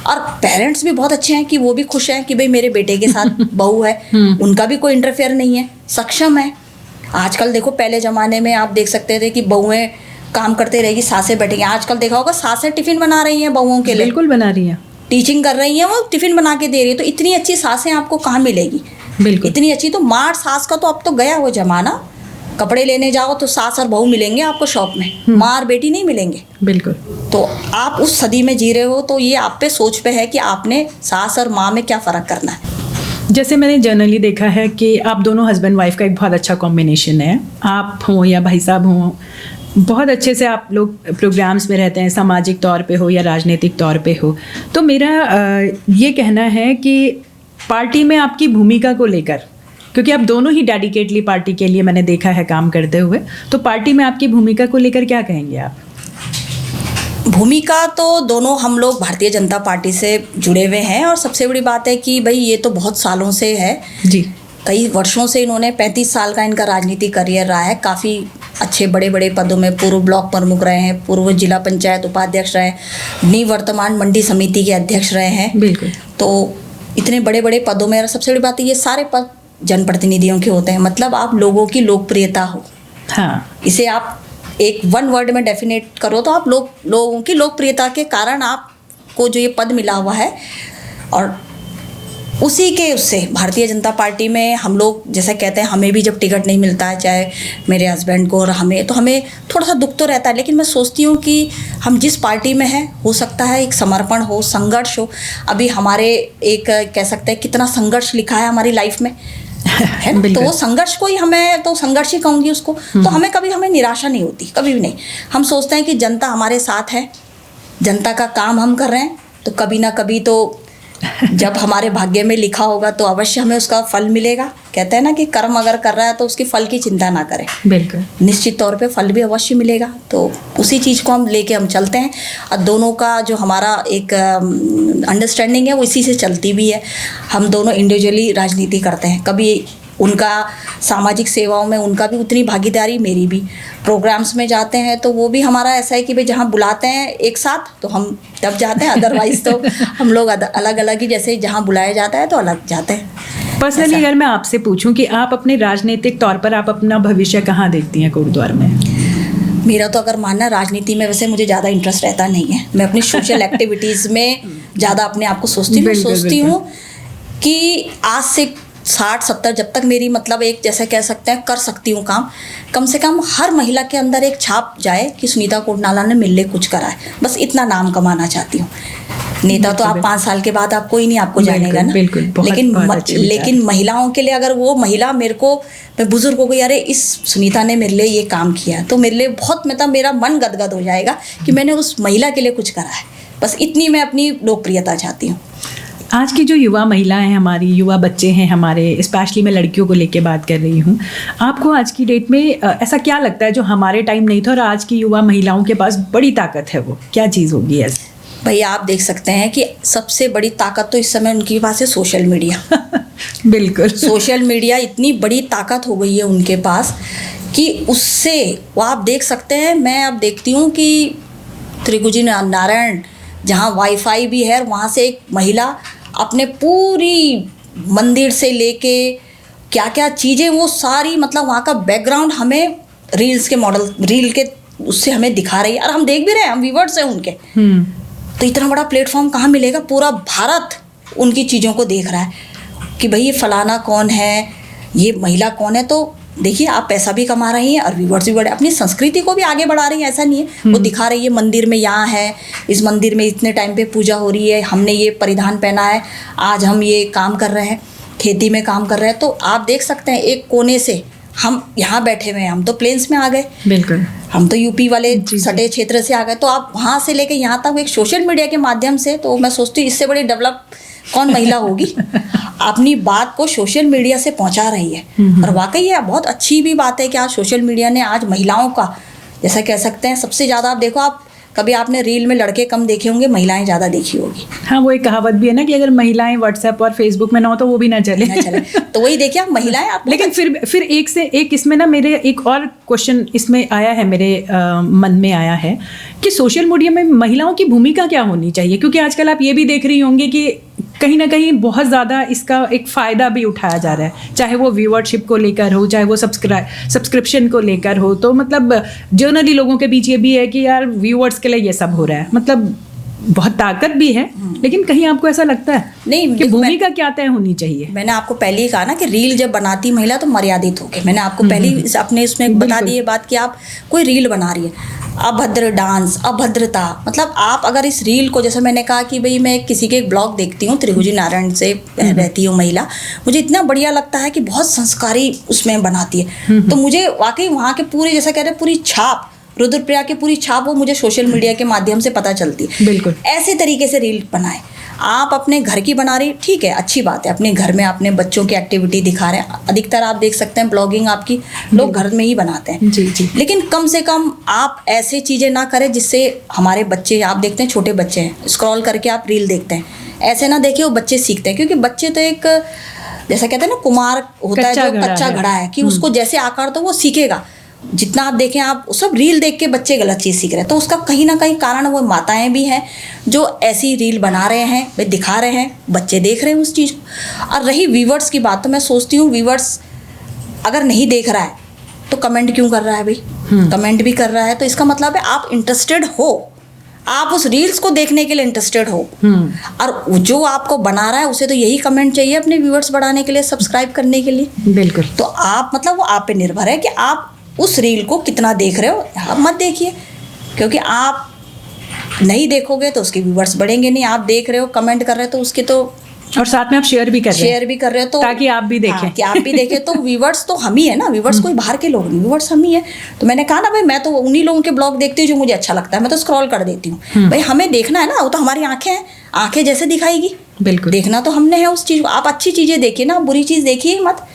और पेरेंट्स भी बहुत अच्छे हैं कि वो भी खुश हैं कि भाई मेरे बेटे के साथ बहू है, उनका भी कोई इंटरफेयर नहीं है, सक्षम है। आजकल देखो, पहले ज़माने में आप देख सकते थे कि बहुएं काम करते रहेगी, सासें बैठेंगी। आजकल देखा होगा सासें टिफ़िन बना रही हैं बहुओं के लिए, बिल्कुल बना रही हैं, टीचिंग कर रही हैं, वो टिफ़िन बना के दे रही है। तो इतनी अच्छी सासें आपको कहाँ मिलेगी? बिल्कुल। इतनी अच्छी तो मार सास का तो अब तो गया वो ज़माना। कपड़े लेने जाओ तो सास और बहू मिलेंगे आपको शॉप में, माँ और बेटी नहीं मिलेंगे। बिल्कुल। तो आप उस सदी में जी रहे हो, तो ये आप पे सोच पे है कि आपने सास और माँ में क्या फ़र्क करना है। जैसे मैंने जनरली देखा है कि आप दोनों हस्बैंड वाइफ का एक बहुत अच्छा कॉम्बिनेशन है। आप हों या भाई साहब हों, बहुत अच्छे से आप लोग प्रोग्राम्स में रहते हैं, सामाजिक तौर पे हो या राजनीतिक तौर पे हो। तो मेरा ये कहना है कि पार्टी में आपकी भूमिका को लेकर, क्योंकि आप दोनों ही डेडिकेटली पार्टी के लिए मैंने देखा है काम करते हुए, तो पार्टी में आपकी भूमिका को लेकर क्या कहेंगे आप? भूमिका तो दोनों हम लोग भारतीय जनता पार्टी से जुड़े हुए हैं। और सबसे बड़ी बात है कि भाई ये तो बहुत सालों से है जी, कई वर्षों से इन्होंने 35 साल का इनका राजनीतिक करियर रहा है। काफ़ी अच्छे बड़े बड़े पदों में पूर्व ब्लॉक प्रमुख रहे हैं, पूर्व जिला पंचायत उपाध्यक्ष रहे, निवर्तमान मंडी समिति के अध्यक्ष रहे हैं। बिल्कुल। तो इतने बड़े बड़े पदों में, और सबसे बड़ी बात है ये सारे पद जनप्रतिनिधियों के होते हैं। मतलब आप लोगों की लोकप्रियता हो, हाँ, इसे आप एक वन वर्ड में डेफिनेट करो तो आप लोगों की लोकप्रियता के कारण आपको जो ये पद मिला हुआ है। और उसी के उससे भारतीय जनता पार्टी में हम लोग जैसे कहते हैं, हमें भी जब टिकट नहीं मिलता है, चाहे मेरे हस्बैंड को और हमें, तो हमें थोड़ा सा दुख तो रहता है। लेकिन मैं सोचती हूँ कि हम जिस पार्टी में हैं, हो सकता है एक समर्पण हो, संघर्ष हो। अभी हमारे एक कह सकते हैं कितना संघर्ष लिखा है हमारी लाइफ में, है ना? तो वो संघर्ष को ही, हमें तो संघर्ष ही कहूँगी उसको। तो हमें निराशा नहीं होती, कभी भी नहीं। हम सोचते हैं कि जनता हमारे साथ है, जनता का काम हम कर रहे हैं, तो कभी ना कभी तो जब हमारे भाग्य में लिखा होगा तो अवश्य हमें उसका फल मिलेगा। कहते हैं ना कि कर्म अगर कर रहा है तो उसकी फल की चिंता ना करें, बिल्कुल, निश्चित तौर पे फल भी अवश्य मिलेगा। तो उसी चीज़ को हम लेके हम चलते हैं। और दोनों का जो हमारा एक अंडरस्टैंडिंग है वो इसी से चलती भी है। हम दोनों इंडिविजुअली राजनीति करते हैं, कभी उनका सामाजिक सेवाओं में उनका भी उतनी भागीदारी, मेरी भी। प्रोग्राम्स में जाते हैं तो वो भी हमारा ऐसा है कि भाई जहाँ बुलाते हैं एक साथ तो हम तब जाते हैं, अदरवाइज़ तो हम लोग अलग अलग ही, जैसे जहाँ बुलाया जाता है तो अलग जाते हैं। पर्सनली अगर मैं आपसे पूछूं कि आप अपने राजनीतिक तौर पर आप अपना भविष्य कहाँ देखती हैं कोटद्वार में? मेरा तो अगर मानना, राजनीति में वैसे मुझे ज़्यादा इंटरेस्ट रहता नहीं है। मैं अपनी सोशल एक्टिविटीज़ में ज़्यादा अपने आप को सोचती हूँ कि आज से 60-70 जब तक मेरी मतलब एक जैसे कह सकते हैं कर सकती हूँ काम, कम से कम हर महिला के अंदर एक छाप जाए कि सुनीता कोटनाला ने मेरे लिए कुछ करा है। बस इतना नाम कमाना चाहती हूँ। नेता तो आप 5 साल के बाद आप कोई नहीं आपको जानेगा ना। लेकिन महिलाओं के लिए, अगर वो महिला मेरे को, मैं बुजुर्ग हो गई, अरे इस सुनीता ने मेरे लिए ये काम किया, तो मेरे लिए बहुत, मतलब मेरा मन गदगद हो जाएगा कि मैंने उस महिला के लिए कुछ करा है। बस इतनी मैं अपनी लोकप्रियता चाहती हूँ। आज की जो युवा महिलाएं हैं, हमारी युवा बच्चे हैं हमारे, स्पेशली मैं लड़कियों को लेके बात कर रही हूँ, आपको आज की डेट में ऐसा क्या लगता है जो हमारे टाइम नहीं था और आज की युवा महिलाओं के पास बड़ी ताकत है, वो क्या चीज़ होगी ऐसी? भैया आप देख सकते हैं कि सबसे बड़ी ताकत तो इस समय उनके पास है सोशल मीडिया। बिल्कुल, सोशल मीडिया इतनी बड़ी ताकत हो गई है उनके पास कि उससे वो आप देख सकते हैं। मैं अब देखती हूँ कि त्रिभुजी नारायण जहाँ वाईफाई भी है, वहाँ से एक महिला अपने पूरी मंदिर से लेके क्या क्या चीज़ें वो सारी, मतलब वहाँ का बैकग्राउंड हमें रील्स के मॉडल, रील के उससे हमें दिखा रही है, और हम देख भी रहे हैं, हम व्यूअर्स हैं उनके। तो इतना बड़ा प्लेटफॉर्म कहाँ मिलेगा? पूरा भारत उनकी चीज़ों को देख रहा है कि भाई ये फलाना कौन है, ये महिला कौन है। तो देखिए, आप पैसा भी कमा रही हैं और व्यूअर्स भी बढ़े, अपनी संस्कृति को भी आगे बढ़ा रही हैं। ऐसा नहीं है, वो दिखा रही है मंदिर में यहाँ है, इस मंदिर में इतने टाइम पे पूजा हो रही है, हमने ये परिधान पहना है, आज हम ये काम कर रहे हैं, खेती में काम कर रहे हैं। तो आप देख सकते हैं एक कोने से हम यहाँ बैठे हुए हैं, हम तो प्लेन्स में आ गए, बिल्कुल, हम तो यूपी वाले जी। सटे क्षेत्र से आ गए, तो आप वहाँ से लेके यहाँ तक एक सोशल मीडिया के माध्यम से, तो मैं सोचती हूँ इससे बड़ी डेवलप कौन महिला होगी। अपनी बात को सोशल मीडिया से पहुँचा रही है, और वाकई ये बहुत अच्छी भी बात है कि आज सोशल मीडिया ने आज महिलाओं का, जैसा कह सकते हैं, सबसे ज़्यादा, आप देखो, आप कभी आपने रील में लड़के कम देखे होंगे, महिलाएं ज़्यादा देखी होगी। हाँ, वो एक कहावत भी है ना कि अगर महिलाएं व्हाट्सएप और फेसबुक में ना हो तो वो भी ना चले। तो वही देखिए, आप महिलाएं, आप लेकिन फिर एक से एक इसमें ना मेरे एक और क्वेश्चन इसमें आया है, मेरे मन में आया है कि सोशल मीडिया में महिलाओं की भूमिका क्या होनी चाहिए, क्योंकि आजकल आप ये भी देख रही होंगी कि कहीं ना कहीं बहुत ज़्यादा इसका एक फ़ायदा भी उठाया जा रहा है, चाहे वो व्यूअरशिप को लेकर हो, चाहे वो सब्सक्रिप्शन को लेकर हो। तो मतलब जनरली लोगों के बीच ये भी है कि यार व्यूअर्स के लिए ये सब हो रहा है, मतलब बहुत ताकत भी है, लेकिन कहीं आपको ऐसा लगता है नहीं कि भूमिका क्या तय होनी चाहिए? मैंने आपको पहले ही कहा ना कि रील जब बनाती महिला तो मर्यादित होके, मैंने आपको पहले ही अपने उसमें बता दी ये बात कि आप कोई रील बना रही है, अभद्र डांस, अभद्रता, मतलब आप अगर इस रील को, जैसे मैंने कहा कि भाई मैं किसी के एक ब्लॉग देखती हूँ, त्रिभुजी नारायण से रहती हूँ महिला, मुझे इतना बढ़िया लगता है कि बहुत संस्कारी उसमें बनाती है, तो मुझे वाकई वहाँ के पूरे, जैसा कह रहे हैं, पूरी छाप, रुद्रप्रिया की पूरी छाप वो मुझे सोशल मीडिया के माध्यम से पता चलती है। बिल्कुल ऐसे तरीके से रील बनाए। आप अपने घर की बना रही, ठीक है, अच्छी बात है, अपने घर में अपने बच्चों की एक्टिविटी दिखा रहे हैं, अधिकतर आप देख सकते हैं ब्लॉगिंग आपकी लोग घर में ही बनाते हैं, जी जी। लेकिन कम से कम आप ऐसे चीज़ें ना करें जिससे हमारे बच्चे, आप देखते हैं छोटे बच्चे हैं, स्क्रॉल करके आप रील देखते हैं, ऐसे ना देखिए, वो बच्चे सीखते हैं, क्योंकि बच्चे तो एक, जैसा कहते हैं ना, कुमार होता है जो कच्चा घड़ा है, कि उसको जैसे आकार तो वो सीखेगा। जितना आप देखें, आप सब रील देख के बच्चे गलत चीज़ सीख रहे हैं, तो उसका कहीं ना कहीं कारण वो माताएं भी हैं जो ऐसी रील बना रहे हैं, वे दिखा रहे हैं, बच्चे देख रहे हैं उस चीज़ को। और रही व्यूवर्स की बात, तो मैं सोचती हूँ व्यूवर्स अगर नहीं देख रहा है तो कमेंट क्यों कर रहा है भाई? कमेंट भी कर रहा है तो इसका मतलब है आप इंटरेस्टेड हो, आप उस रील्स को देखने के लिए इंटरेस्टेड हो, और जो आपको बना रहा है उसे तो यही कमेंट चाहिए अपने व्यूवर्स बढ़ाने के लिए, सब्सक्राइब करने के लिए। बिल्कुल। तो आप, मतलब वो आप पे निर्भर है कि आप उस रील को कितना देख रहे हो। आप मत देखिए, क्योंकि आप नहीं देखोगे तो उसके व्यूवर्स बढ़ेंगे नहीं। आप देख रहे हो, कमेंट कर रहे हो, तो उसके तो, और साथ में आप शेयर भी कर रहे हो, तो ताकि आप भी देखें। हाँ, कि आप भी देखें, तो व्यूवर्स तो हम ही है ना, व्यूवर्स कोई बाहर के लोग नहीं, व्यूवर्स हम ही है। तो मैंने कहा ना भाई, मैं तो उन्हीं लोगों के ब्लॉग देखती हूँ जो मुझे अच्छा लगता है, मैं तो स्क्रॉल कर देती हूँ। भाई हमें देखना है ना, वो तो हमारी आंखें हैं, आंखें जैसे दिखाएगी, बिल्कुल देखना तो हमने है उस चीज़ को। आप अच्छी चीज़ें देखिए ना, बुरी चीज़ देखिए मत,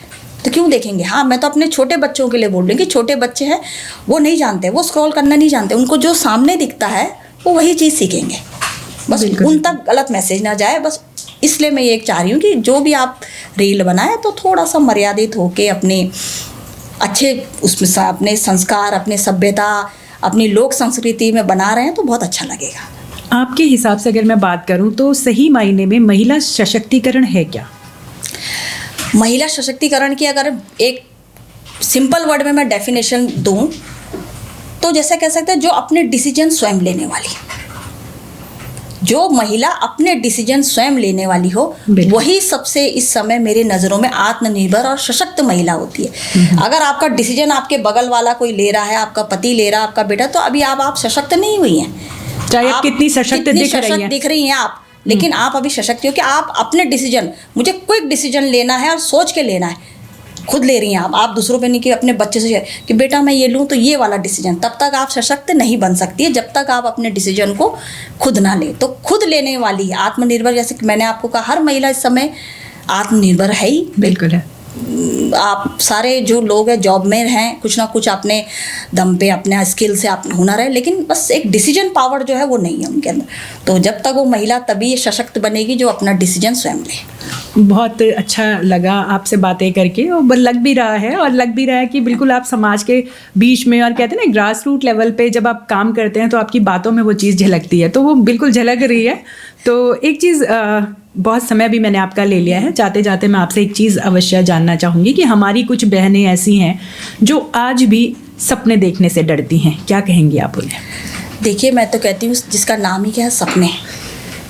तो क्यों देखेंगे। हाँ, मैं तो अपने छोटे बच्चों के लिए बोल रही हूँ कि छोटे बच्चे हैं, वो नहीं जानते, वो स्क्रॉल करना नहीं जानते, उनको जो सामने दिखता है वो वही चीज़ सीखेंगे, बस उन तक गलत मैसेज ना जाए। बस इसलिए मैं ये चाह रही हूँ कि जो भी आप रील बनाए तो थोड़ा सा मर्यादित होके अपने अच्छे उसमें अपने संस्कार, अपने सभ्यता, अपनी लोक संस्कृति में बना रहे हैं तो बहुत अच्छा लगेगा। आपके हिसाब से अगर मैं बात करूँ तो सही मायने में महिला सशक्तिकरण है क्या? महिला सशक्तिकरण की अगर एक सिंपल वर्ड में मैं डेफिनेशन दूं तो जैसा कह सकते हैं, जो अपने डिसीजन स्वयं लेने वाली, जो महिला अपने डिसीजन स्वयं लेने वाली हो, वही सबसे इस समय मेरी नज़रों में आत्मनिर्भर और सशक्त महिला होती है। अगर आपका डिसीजन आपके बगल वाला कोई ले रहा है, आपका पति ले रहा है, आपका बेटा, तो अभी आप सशक्त नहीं हुई हैं, चाहे आप कितनी सशक्त दिख रही हैं आप, लेकिन आप अभी सशक्त हो कि आप अपने डिसीजन, मुझे क्विक डिसीजन लेना है और सोच के लेना है, खुद ले रही हैं आप दूसरों पे नहीं कि अपने बच्चे से कि बेटा मैं ये लूँ तो ये वाला डिसीजन। तब तक आप सशक्त नहीं बन सकती है जब तक आप अपने डिसीजन को खुद ना ले। तो खुद लेने वाली आत्मनिर्भर, जैसे कि मैंने आपको कहा, हर महिला इस समय आत्मनिर्भर है ही। बिल्कुल है। आप सारे जो लोग हैं जॉब में हैं, कुछ ना कुछ अपने दम पे, अपने स्किल से, अपना हुनर है, लेकिन बस एक डिसीजन पावर जो है वो नहीं है उनके अंदर। तो जब तक वो महिला तभी सशक्त बनेगी जो अपना डिसीजन स्वयं ले। बहुत अच्छा लगा आपसे बातें करके, और लग भी रहा है कि बिल्कुल आप समाज के बीच में, और कहते हैं ना ग्रास रूट लेवल पे जब आप काम करते हैं तो आपकी बातों में वो चीज़ झलकती है, तो वो बिल्कुल झलक रही है। तो एक चीज़, बहुत समय भी मैंने आपका ले लिया है, जाते जाते मैं आपसे एक चीज़ अवश्य जानना चाहूँगी कि हमारी कुछ बहनें ऐसी हैं जो आज भी सपने देखने से डरती हैं, क्या कहेंगी आप उन्हें? देखिए, मैं तो कहती हूँ जिसका नाम ही क्या है,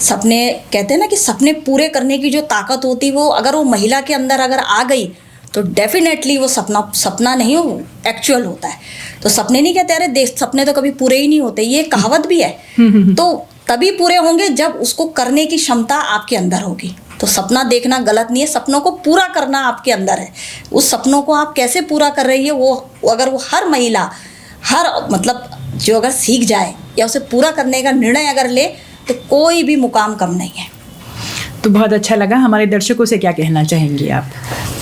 सपने कहते हैं ना कि सपने पूरे करने की जो ताकत होती है वो अगर वो महिला के अंदर अगर आ गई तो डेफिनेटली वो सपना नहीं, वो एक्चुअल होता है। तो सपने नहीं कहते, अरे सपने तो कभी पूरे ही नहीं होते, ये कहावत भी है। तो तभी पूरे होंगे जब उसको करने की क्षमता आपके अंदर होगी। तो सपना देखना गलत नहीं है, सपनों को पूरा करना आपके अंदर है। उस सपनों को आप कैसे पूरा कर रही है वो अगर वो हर महिला मतलब जो अगर सीख जाए या उसे पूरा करने का निर्णय अगर ले तो कोई भी मुकाम कम नहीं है। तो बहुत अच्छा लगा। हमारे दर्शकों से क्या कहना चाहेंगी आप?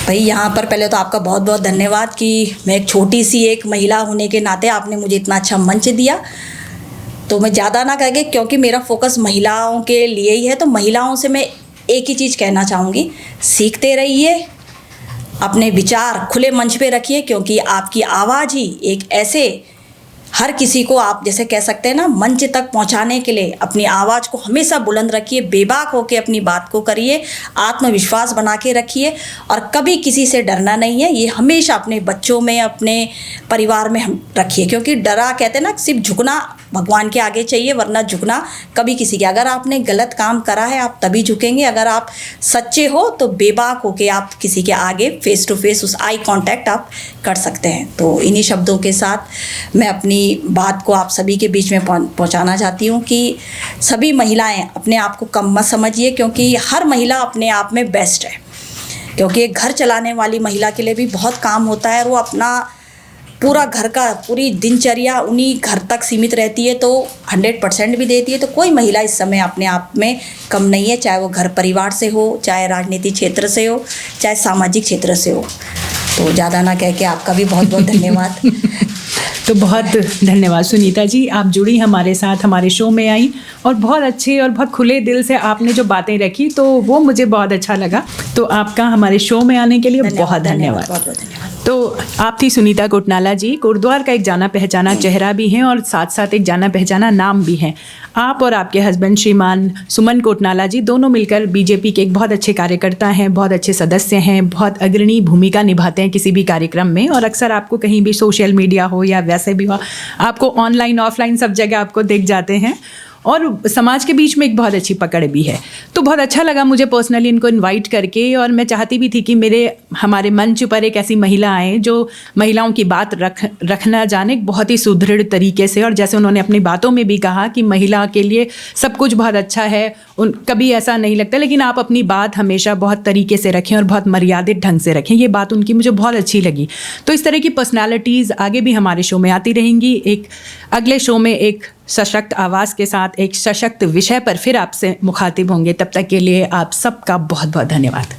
भाई यहाँ पर पहले तो आपका बहुत बहुत धन्यवाद कि मैं एक छोटी सी एक महिला होने के नाते आपने मुझे इतना अच्छा मंच दिया। तो मैं ज़्यादा ना कहेंगे क्योंकि मेरा फोकस महिलाओं के लिए ही है, तो महिलाओं से मैं एक ही चीज़ कहना चाहूँगी, सीखते रहिए, अपने विचार खुले मंच पे रखिए, क्योंकि आपकी आवाज़ ही एक ऐसे हर किसी को आप जैसे कह सकते हैं ना मंच तक पहुंचाने के लिए अपनी आवाज़ को हमेशा बुलंद रखिए, बेबाक होकर अपनी बात को करिए, आत्मविश्वास बना के रखिए और कभी किसी से डरना नहीं है। ये हमेशा अपने बच्चों में, अपने परिवार में हम रखिए, क्योंकि डरा कहते हैं ना सिर्फ झुकना भगवान के आगे चाहिए, वरना झुकना कभी किसी के। अगर आपने गलत काम करा है आप तभी झुकेंगे, अगर आप सच्चे हो तो बेबाक होके आप किसी के आगे फेस टू फेस उस आई कांटेक्ट आप कर सकते हैं। तो इन्हीं शब्दों के साथ मैं अपनी बात को आप सभी के बीच में पहुंचाना चाहती हूं कि सभी महिलाएं अपने आप को कम मत समझिए, क्योंकि हर महिला अपने आप में बेस्ट है। क्योंकि एक घर चलाने वाली महिला के लिए भी बहुत काम होता है और वो अपना पूरा घर का पूरी दिनचर्या उन्हीं घर तक सीमित रहती है, तो 100% भी देती है। तो कोई महिला इस समय अपने आप में कम नहीं है, चाहे वो घर परिवार से हो, चाहे राजनीतिक क्षेत्र से हो, चाहे सामाजिक क्षेत्र से हो। तो ज़्यादा ना कह के आपका भी बहुत बहुत धन्यवाद। तो बहुत धन्यवाद सुनीता जी, आप जुड़ी हमारे साथ, हमारे शो में आई और बहुत अच्छे और बहुत खुले दिल से आपने जो बातें रखी तो वो मुझे बहुत अच्छा लगा। तो आपका हमारे शो में आने के लिए बहुत धन्यवाद। बहुत बहुत धन्यवाद। तो आप थी सुनीता कोटनाला जी, कोटद्वार का एक जाना पहचाना चेहरा भी हैं और साथ साथ एक जाना पहचाना नाम भी हैं। आप और आपके हस्बैंड श्रीमान सुमन कोटनाला जी दोनों मिलकर बीजेपी के एक बहुत अच्छे कार्यकर्ता हैं, बहुत अच्छे सदस्य हैं, बहुत अग्रणी भूमिका निभाते हैं किसी भी कार्यक्रम में। और अक्सर आपको कहीं भी सोशल मीडिया हो या वैसे भी हो, आपको ऑनलाइन ऑफलाइन सब जगह आपको दिख जाते हैं और समाज के बीच में एक बहुत अच्छी पकड़ भी है। तो बहुत अच्छा लगा मुझे पर्सनली इनको इनवाइट करके, और मैं चाहती भी थी कि हमारे मंच पर एक ऐसी महिला आए जो महिलाओं की बात रखना जाने बहुत ही सुदृढ़ तरीके से। और जैसे उन्होंने अपनी बातों में भी कहा कि महिला के लिए सब कुछ बहुत अच्छा है, कभी ऐसा नहीं लगता, लेकिन आप अपनी बात हमेशा बहुत तरीके से रखें और बहुत मर्यादित ढंग से रखें। ये बात उनकी मुझे बहुत अच्छी लगी। तो इस तरह की पर्सनालिटीज़ आगे भी हमारे शो में आती रहेंगी। एक अगले शो में एक सशक्त आवाज़ के साथ एक सशक्त विषय पर फिर आपसे मुखातिब होंगे। तब तक के लिए आप सबका बहुत बहुत धन्यवाद।